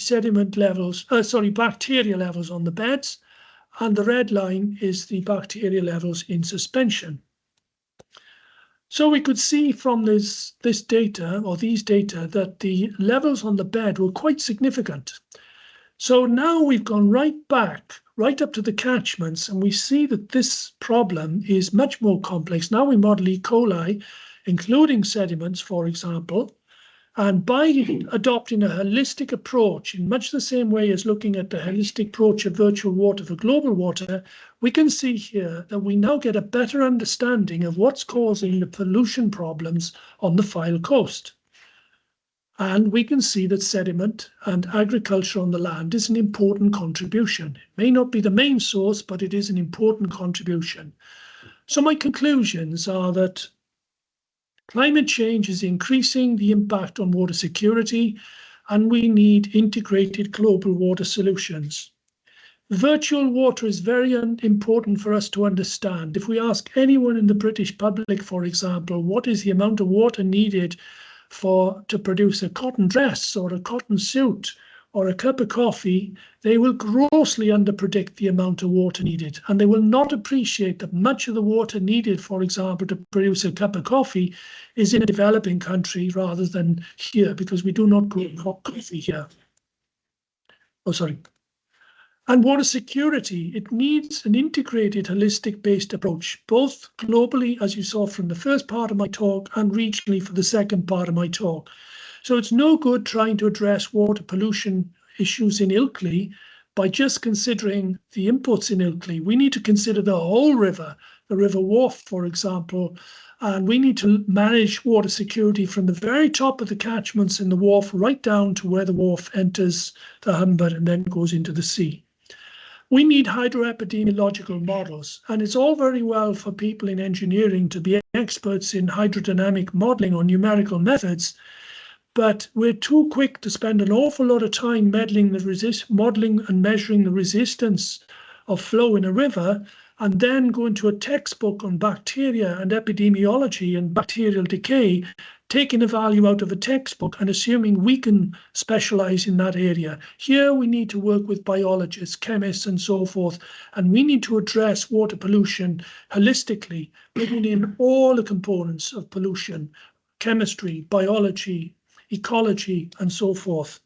bacteria levels on the beds, and the red line is the bacteria levels in suspension. So we could see from this data, or these data, that the levels on the bed were quite significant. So now we've gone right up to the catchments, and we see that this problem is much more complex. Now we model E. coli, including sediments, for example, and by adopting a holistic approach in much the same way as looking at the holistic approach of virtual water for global water, we can see here that we now get a better understanding of what's causing the pollution problems on the Fylde coast. And we can see that sediment and agriculture on the land is an important contribution. It may not be the main source, but it is an important contribution. So my conclusions are that climate change is increasing the impact on water security, and we need integrated global water solutions. Virtual water is very important for us to understand. If we ask anyone in the British public, for example, what is the amount of water needed to produce a cotton dress or a cotton suit or a cup of coffee, they will grossly underpredict the amount of water needed, and they will not appreciate that much of the water needed, for example, to produce a cup of coffee is in a developing country rather than here, because we do not grow coffee here. Oh, sorry. And water security, it needs an integrated, holistic-based approach, both globally, as you saw from the first part of my talk, and regionally for the second part of my talk. So it's no good trying to address water pollution issues in Ilkley by just considering the inputs in Ilkley. We need to consider the whole river, the River Wharfe, for example, and we need to manage water security from the very top of the catchments in the Wharfe right down to where the Wharfe enters the Humber and then goes into the sea. We need hydroepidemiological models, and it's all very well for people in engineering to be experts in hydrodynamic modeling or numerical methods, but we're too quick to spend an awful lot of time modeling and measuring the resistance of flow in a river, and then go into a textbook on bacteria and epidemiology and bacterial decay, taking a value out of a textbook and assuming we can specialize in that area. Here we need to work with biologists, chemists, and so forth, and we need to address water pollution holistically, bringing in all the components of pollution: chemistry, biology, ecology, and so forth.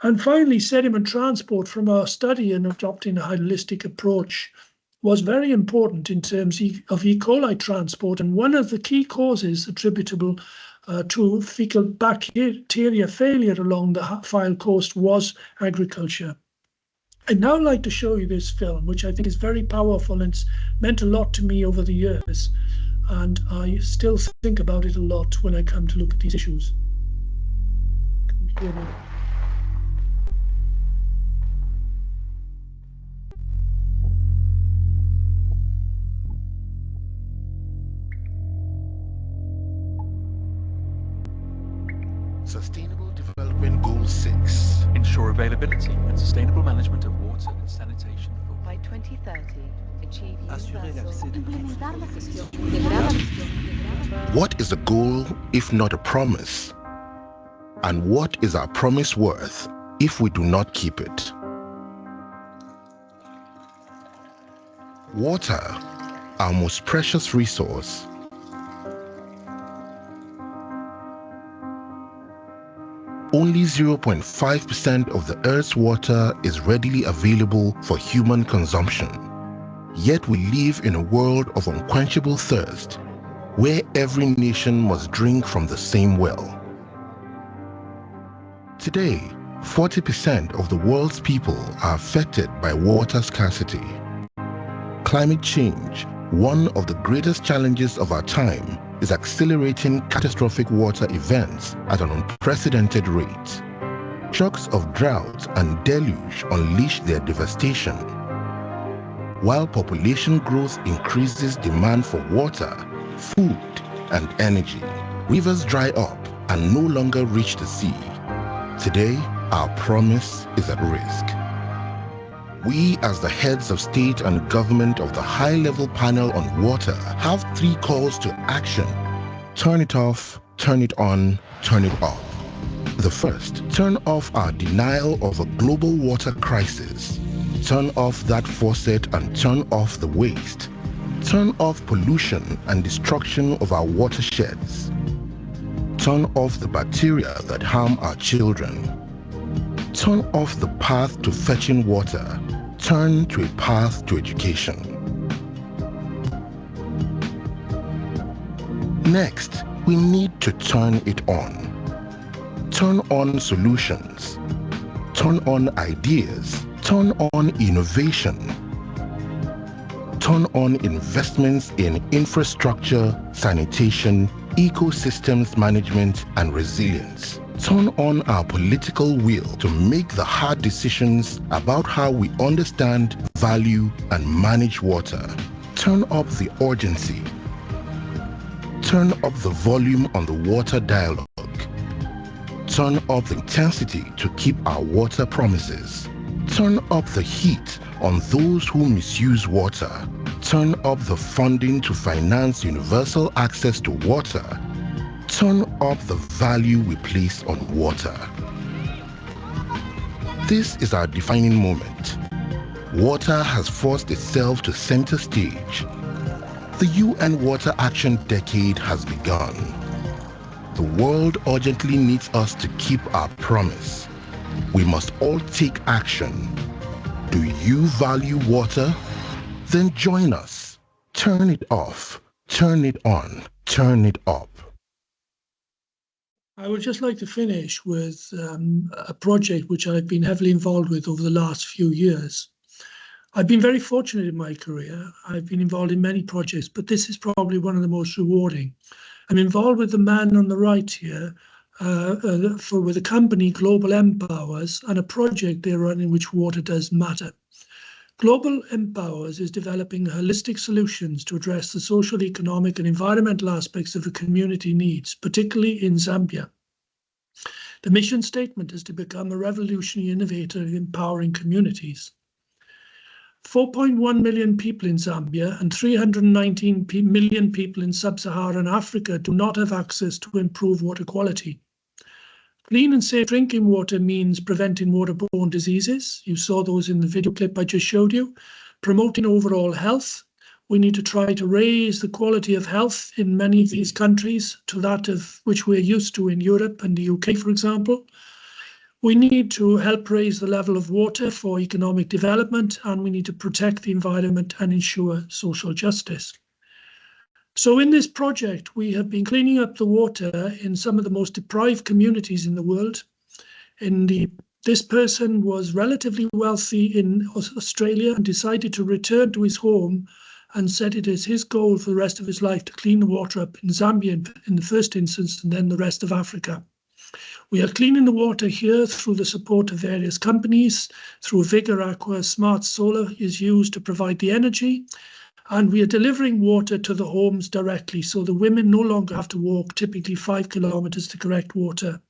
And finally, sediment transport from our study in adopting a holistic approach was very important in terms of E. coli transport, and one of the key causes attributable to fecal bacteria failure along the Fylde coast was agriculture. I'd now like to show you this film, which I think is very powerful and it's meant a lot to me over the years, and I still think about it a lot when I come to look at these issues. Sustainable Development Goal 6. Ensure availability and sustainable management of water and sanitation for by 2030, achieve universal. What is a goal if not a promise? And what is our promise worth if we do not keep it? Water, our most precious resource. Only 0.5% of the Earth's water is readily available for human consumption. Yet we live in a world of unquenchable thirst, where every nation must drink from the same well. Today, 40% of the world's people are affected by water scarcity. Climate change, one of the greatest challenges of our time, is accelerating catastrophic water events at an unprecedented rate. Shocks of drought and deluge unleash their devastation. While population growth increases demand for water, food, and energy, rivers dry up and no longer reach the sea. Today, our promise is at risk. We, as the heads of state and government of the High-Level Panel on Water, have 3 calls to action. Turn it off, turn it on, turn it off. The first, turn off our denial of a global water crisis. Turn off that faucet and turn off the waste. Turn off pollution and destruction of our watersheds. Turn off the bacteria that harm our children. Turn off the path to fetching water. Turn to a path to education. Next, we need to turn it on. Turn on solutions. Turn on ideas. Turn on innovation. Turn on investments in infrastructure, sanitation, ecosystems management, and resilience. Turn on our political will to make the hard decisions about how we understand, value, and manage water. Turn up the urgency. Turn up the volume on the water dialogue. Turn up the intensity to keep our water promises. Turn up the heat on those who misuse water. Turn up the funding to finance universal access to water. Turn up the value we place on water. This is our defining moment. Water has forced itself to center stage. The UN Water Action Decade has begun. The world urgently needs us to keep our promise. We must all take action. Do you value water? Then join us. Turn it off, turn it on, turn it up. I would just like to finish with a project which I've been heavily involved with over the last few years. I've been very fortunate in my career. I've been involved in many projects, but this is probably one of the most rewarding. I'm involved with the man on the right here with a company, Global Empowers, and a project they run in which water does matter. Global Empowers is developing holistic solutions to address the social, economic, and environmental aspects of a community needs, particularly in Zambia. The mission statement is to become a revolutionary innovator in empowering communities. 4.1 million people in Zambia and 319 million people in sub-Saharan Africa do not have access to improved water quality. Clean and safe drinking water means preventing waterborne diseases. You saw those in the video clip I just showed you. Promoting overall health. We need to try to raise the quality of health in many of these countries to that of which we're used to in Europe and the UK, for example. We need to help raise the level of water for economic development, and we need to protect the environment and ensure social justice. So in this project, we have been cleaning up the water in some of the most deprived communities in the world. This person was relatively wealthy in Australia and decided to return to his home and set it as his goal for the rest of his life to clean the water up in Zambia in the first instance, and then the rest of Africa. We are cleaning the water here through the support of various companies. Through Vigor Aqua, smart solar is used to provide the energy. And we are delivering water to the homes directly, so the women no longer have to walk typically 5 kilometers to collect water.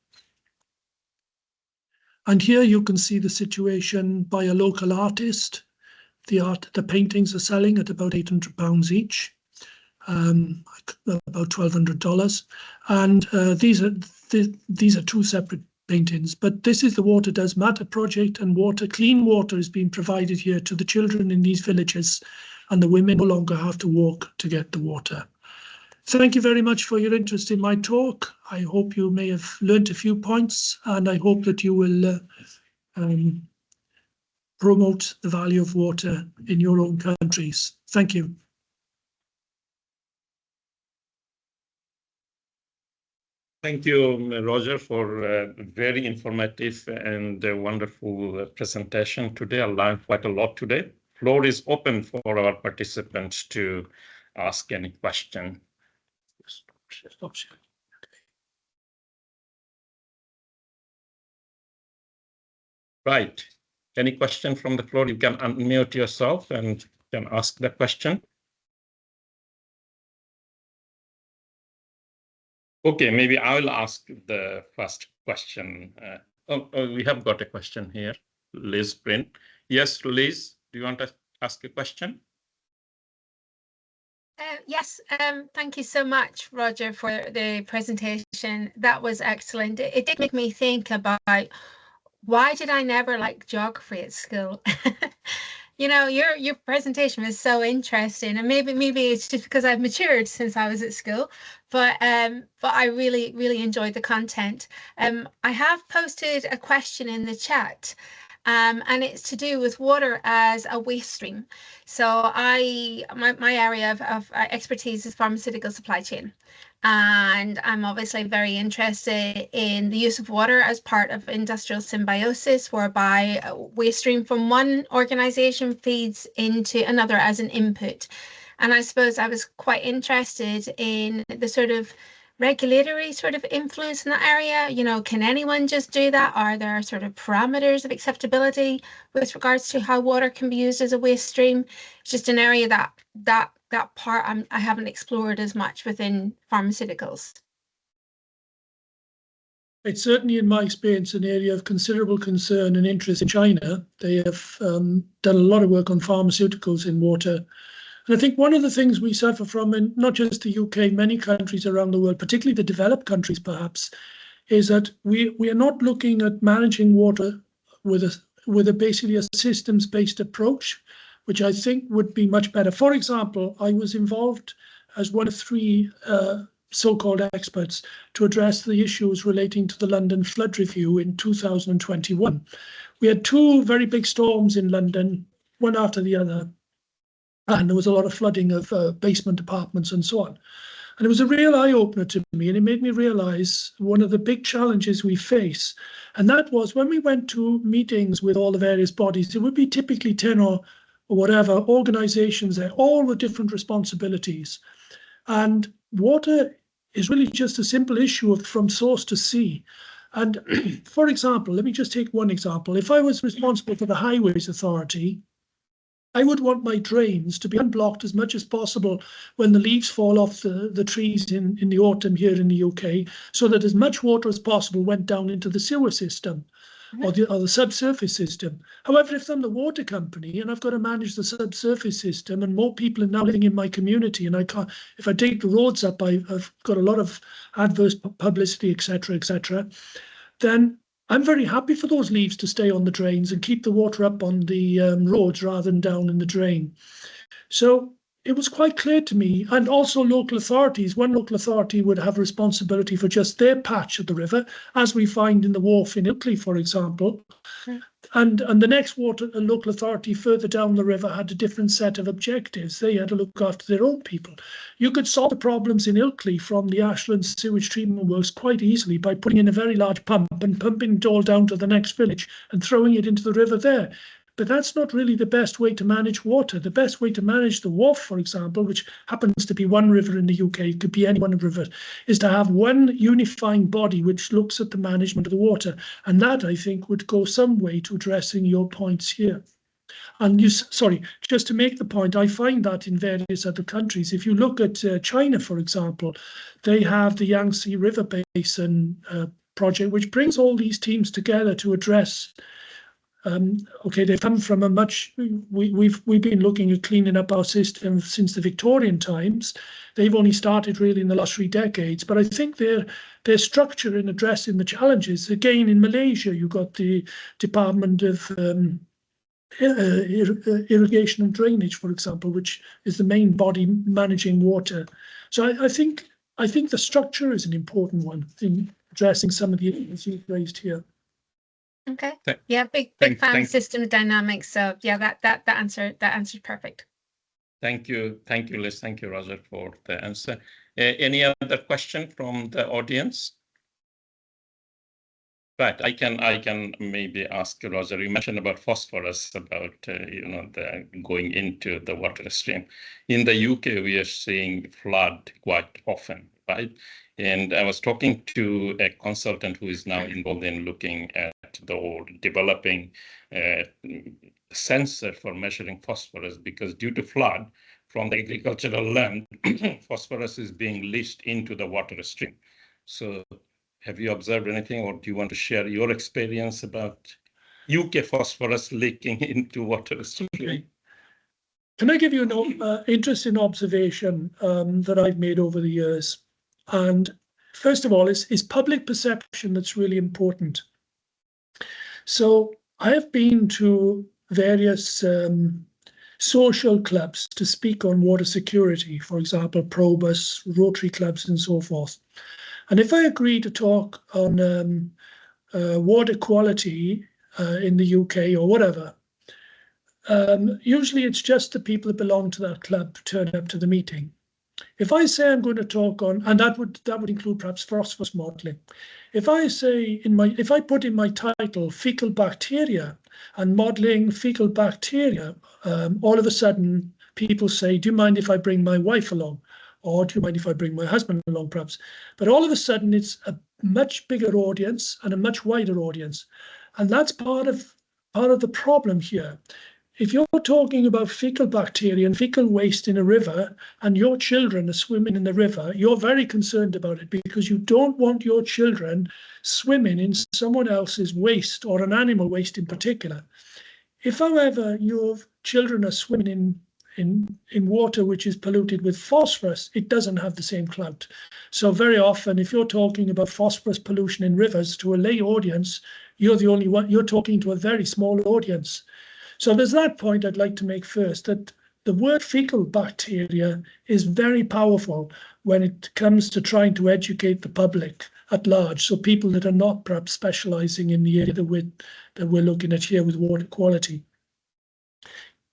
And here you can see the situation by a local artist. The paintings are selling at about £800 each, about $1,200. And these are two separate paintings, but this is the Water Does Matter project, and clean water is being provided here to the children in these villages, and the women no longer have to walk to get the water. Thank you very much for your interest in my talk. I hope you may have learned a few points, and I hope that you will promote the value of water in your own countries. Thank you. Thank you, Roger, for a very informative and wonderful presentation today. I learned quite a lot today. Floor is open for our participants to ask any question. Stop sharing. Right. Any question from the floor? You can unmute yourself and can ask the question. Okay, maybe I will ask the first question. We have got a question here. Liz Print. Yes, Liz, do you want to ask a question? Yes, thank you so much, Roger, for the presentation. That was excellent. It did make me think about why did I never like geography at school? You know, your presentation was so interesting, and maybe it's just because I've matured since I was at school, but I really enjoyed the content. I have posted a question in the chat, and it's to do with water as a waste stream. So my area of expertise is pharmaceutical supply chain. And I'm obviously very interested in the use of water as part of industrial symbiosis, whereby a waste stream from one organization feeds into another as an input. And I suppose I was quite interested in the sort of regulatory sort of influence in that area. You know, can anyone just do that? Are there sort of parameters of acceptability with regards to how water can be used as a waste stream? It's just an area that part I haven't explored as much within pharmaceuticals. It's certainly, in my experience, an area of considerable concern and interest in China. They have done a lot of work on pharmaceuticals in water. And I think one of the things we suffer from, in not just the UK, many countries around the world, particularly the developed countries perhaps, is that we are not looking at managing water with a basically a systems-based approach, which I think would be much better. For example, I was involved as one of 3 so-called experts to address the issues relating to the London flood review in 2021. We had two very big storms in London, one after the other, and there was a lot of flooding of basement apartments and so on. And it was a real eye-opener to me, and it made me realise one of the big challenges we face. And that was when we went to meetings with all the various bodies, it would be typically 10 or whatever organisations there, all with different responsibilities. And water is really just a simple issue of from source to sea. And for example, let me just take one example. If I was responsible for the Highways Authority, I would want my drains to be unblocked as much as possible when the leaves fall off the trees in the autumn here in the UK, so that as much water as possible went down into the sewer system or the subsurface system. However, if I'm the water company and I've got to manage the subsurface system and more people are now living in my community, and I can't, if I take the roads up, I've got a lot of adverse publicity, etc., then I'm very happy for those leaves to stay on the drains and keep the water up on the roads rather than down in the drain. So it was quite clear to me, and also local authorities, one local authority would have responsibility for just their patch of the river, as we find in the wharf in Ilkley, for example. And the next local authority further down the river had a different set of objectives. They had to look after their own people. You could solve the problems in Ilkley from the Ashland sewage treatment works quite easily by putting in a very large pump and pumping it all down to the next village and throwing it into the river there. But that's not really the best way to manage water. The best way to manage the wharf, for example, which happens to be one river in the UK, it could be any one river, is to have one unifying body which looks at the management of the water. And that, I think, would go some way to addressing your points here. And just to make the point, I find that in various other countries. If you look at China, for example, they have the Yangtze River Basin project, which brings all these teams together to address. Okay, they've come from a much. We've been looking at cleaning up our system since the Victorian times. They've only started really in the last 3 decades, but I think their structure in addressing the challenges. Again, in Malaysia, you've got the Department of Irrigation and Drainage, for example, which is the main body managing water. So I think the structure is an important one in addressing some of the issues you've raised here. Okay. Yeah, big fan of system dynamics. So yeah, that answered perfect. Thank you, Liz. Thank you, Roger, for the answer. Any other question from the audience? Right, I can maybe ask Roger. You mentioned about phosphorus, about the going into the water stream. In the UK, we are seeing flood quite often, right? And I was talking to a consultant who is now involved in looking at developing a sensor for measuring phosphorus, because due to flood from the agricultural land, phosphorus is being leached into the water stream. So have you observed anything, or do you want to share your experience about UK phosphorus leaking into water stream? Okay. Can I give you an interesting observation that I've made over the years? And first of all, it's public perception that's really important. So I have been to various social clubs to speak on water security, for example, Probus, Rotary clubs and so forth. And if I agree to talk on water quality in the UK or whatever, usually it's just the people that belong to that club turn up to the meeting. If I say I'm going to talk on, and that would include perhaps phosphorus modelling. If I put in my title fecal bacteria and modelling fecal bacteria, all of a sudden people say, do you mind if I bring my wife along? Or do you mind if I bring my husband along, perhaps? But all of a sudden it's a much bigger audience and a much wider audience. And that's part of the problem here. If you're talking about fecal bacteria and fecal waste in a river and your children are swimming in the river, you're very concerned about it because you don't want your children swimming in someone else's waste or an animal waste in particular. If, however, your children are swimming in water which is polluted with phosphorus, it doesn't have the same clout. So very often, if you're talking about phosphorus pollution in rivers to a lay audience, you're the only one, you're talking to a very small audience. So there's that point I'd like to make first, that the word fecal bacteria is very powerful when it comes to trying to educate the public at large. So people that are not perhaps specialising in the area that we're looking at here with water quality.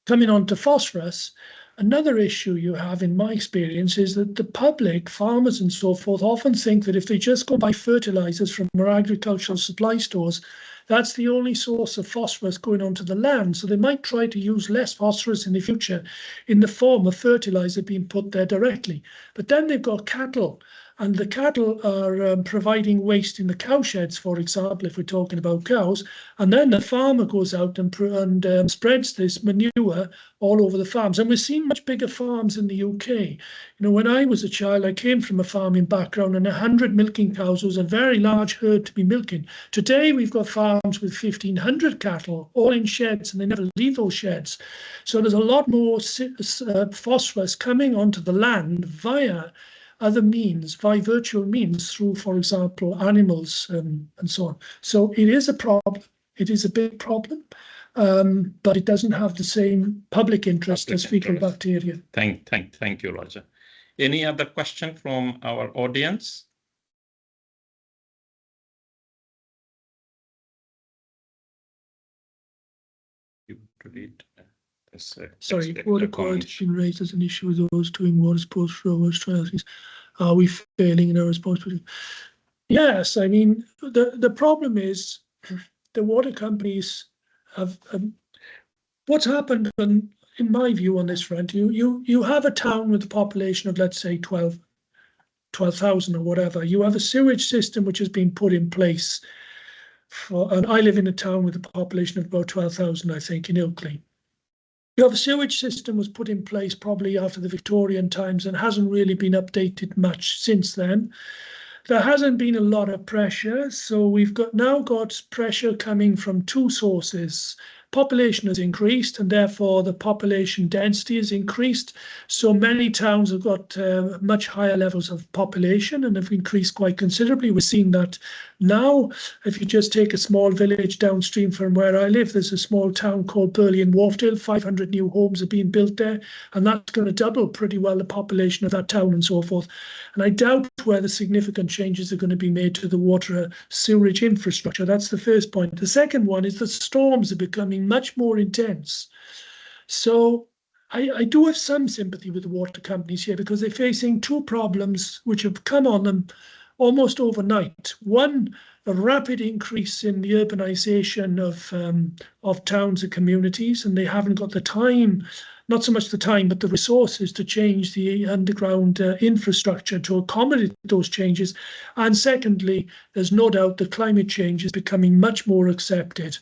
Coming on to phosphorus, another issue you have, in my experience, is that the public, farmers and so forth, often think that if they just go buy fertilizers from our agricultural supply stores, that's the only source of phosphorus going onto the land. So they might try to use less phosphorus in the future in the form of fertilizer being put there directly. But then they've got cattle, and the cattle are providing waste in the cow sheds, for example, if we're talking about cows. And then the farmer goes out and spreads this manure all over the farms. And we're seeing much bigger farms in the UK. You know, when I was a child, I came from a farming background, and 100 milking cows was a very large herd to be milking. Today, we've got farms with 1,500 cattle, all in sheds, and they never leave those sheds. So there's a lot more phosphorus coming onto the land via other means, by virtual means, through, for example, animals and so on. So it is a problem. It is a big problem, but it doesn't have the same public interest as fecal bacteria. Thank you, Roger. Any other question from our audience? You to read. Sorry, water quality has been raised as an issue with those doing water sports for over trials. Are we failing in our responsibility? Yes, I mean, the problem is the water companies have, what's happened, in my view on this front, you have a town with a population of, let's say, 12,000 or whatever. You have a sewage system which has been put in place and I live in a town with a population of about 12,000, I think, in Ilkley. You have a sewage system was put in place probably after the Victorian times and hasn't really been updated much since then. There hasn't been a lot of pressure, so we've now got pressure coming from two sources. Population has increased, and therefore the population density has increased. So many towns have got much higher levels of population and have increased quite considerably. We're seeing that now. If you just take a small village downstream from where I live, there's a small town called Burley in Wharfdale. 500 new homes are being built there, and that's going to double pretty well the population of that town and so forth. And I doubt whether significant changes are going to be made to the water sewerage infrastructure. That's the first point. The second one is that storms are becoming much more intense. So I do have some sympathy with the water companies here, because they're facing two problems which have come on them almost overnight. One, a rapid increase in the urbanization of towns and communities, and they haven't got the time, not so much the time, but the resources to change the underground infrastructure to accommodate those changes. And secondly, there's no doubt that climate change is becoming much more accepted.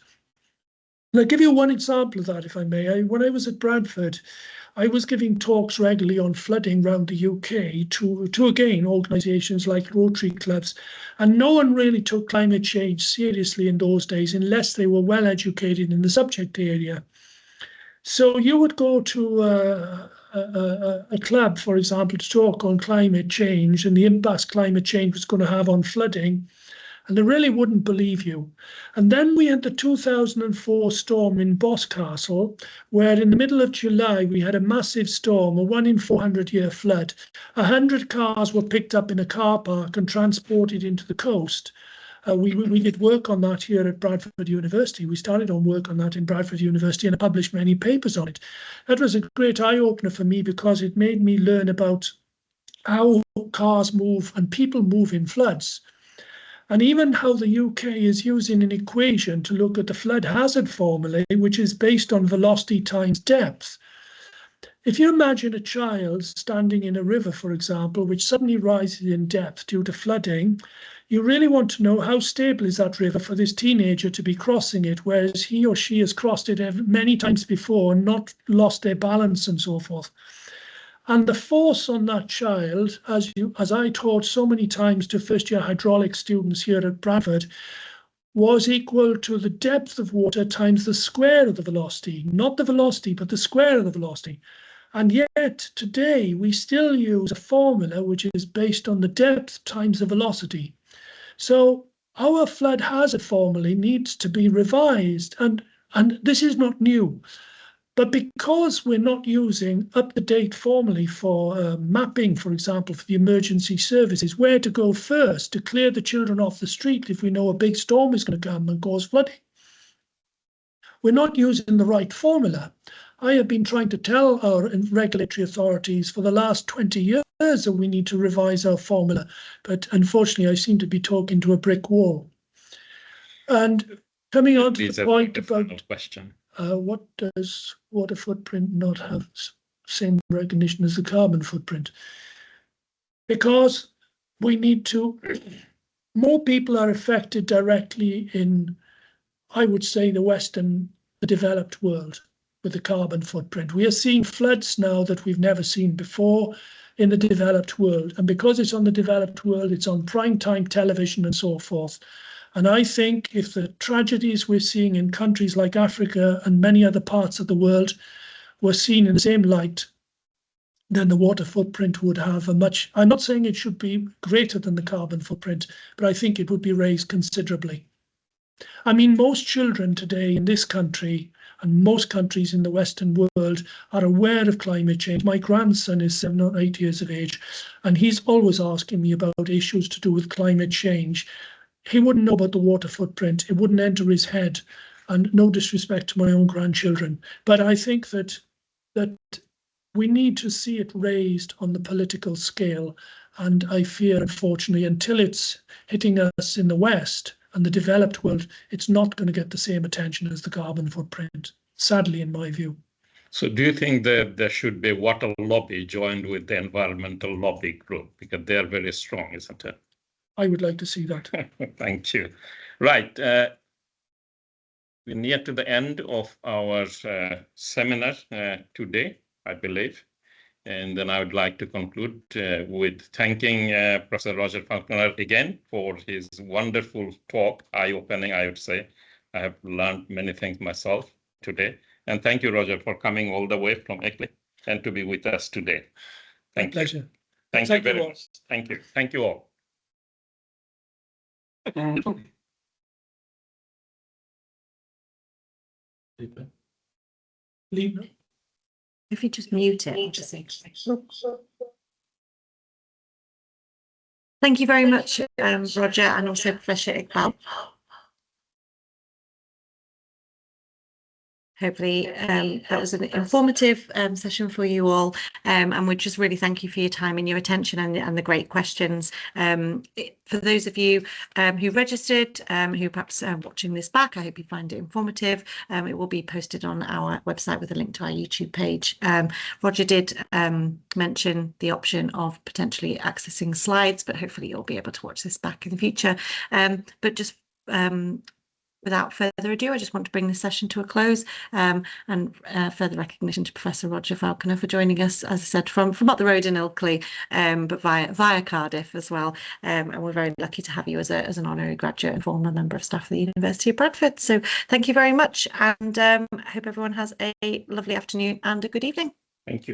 And I'll give you one example of that, if I may. When I was at Bradford, I was giving talks regularly on flooding around the UK to again, organisations like Rotary clubs. And no one really took climate change seriously in those days unless they were well educated in the subject area. So you would go to a club, for example, to talk on climate change and the impacts climate change was going to have on flooding, and they really wouldn't believe you. And then we had the 2004 storm in Boscastle, where in the middle of July we had a massive storm, a 1 in 400-year flood. 100 cars were picked up in a car park and transported into the coast. We did work on that here at Bradford University. We started on work on that in Bradford University and published many papers on it. That was a great eye-opener for me, because it made me learn about how cars move and people move in floods. And even how the UK is using an equation to look at the flood hazard formula, which is based on velocity times depth. If you imagine a child standing in a river, for example, which suddenly rises in depth due to flooding, you really want to know how stable is that river for this teenager to be crossing it, whereas he or she has crossed it many times before and not lost their balance and so forth. And the force on that child, as I taught so many times to first-year hydraulics students here at Bradford, was equal to the depth of water times the square of the velocity, not the velocity, but the square of the velocity. And yet today we still use a formula which is based on the depth times the velocity. So our flood hazard formula needs to be revised, and this is not new. But because we're not using up-to-date formulae for mapping, for example, for the emergency services, where to go first to clear the children off the street if we know a big storm is going to come and cause flooding, we're not using the right formula. I have been trying to tell our regulatory authorities for the last 20 years that we need to revise our formula, but unfortunately I seem to be talking to a brick wall. And coming on to the point about question. What does water footprint not have same recognition as the carbon footprint? Because we need to, more people are affected directly in, I would say, the developed world with the carbon footprint. We are seeing floods now that we've never seen before in the developed world. And because it's on the developed world, it's on prime time television and so forth. And I think if the tragedies we're seeing in countries like Africa and many other parts of the world were seen in the same light, then the water footprint would have a much, I'm not saying it should be greater than the carbon footprint, but I think it would be raised considerably. I mean, most children today in this country and most countries in the Western world are aware of climate change. My grandson is 7 or 8 years of age, and he's always asking me about issues to do with climate change. He wouldn't know about the water footprint. It wouldn't enter his head, and no disrespect to my own grandchildren. But I think that we need to see it raised on the political scale. And I fear, unfortunately, until it's hitting us in the West and the developed world, it's not going to get the same attention as the carbon footprint, sadly, in my view. So do you think that there should be a water lobby joined with the environmental lobby group? Because they're very strong, isn't it? I would like to see that. Thank you. Right. We're near to the end of our seminar today, I believe. And then I would like to conclude with thanking Professor Roger Falconer again for his wonderful talk, eye-opening, I would say. I have learned many things myself today. And thank you, Roger, for coming all the way from Iqbal and to be with us today. Thank you. Pleasure. Thank you very much. Thank you. Thank you all. Leave. If you just mute it, just say. Thank you very much, Roger, and also Professor Iqbal. Hopefully that was an informative session for you all, and we just really thank you for your time and your attention and the great questions. For those of you who registered, who perhaps watching this back, I hope you find it informative. It will be posted on our website with a link to our YouTube page. Roger did mention the option of potentially accessing slides, but hopefully you'll be able to watch this back in the future. But just without further ado, I just want to bring this session to a close, and further recognition to Professor Roger Falconer for joining us, as I said, from up the road in Ilkley, but via Cardiff as well. And we're very lucky to have you as an honorary graduate and former member of staff at the University of Bradford. So thank you very much, and I hope everyone has a lovely afternoon and a good evening. Thank you.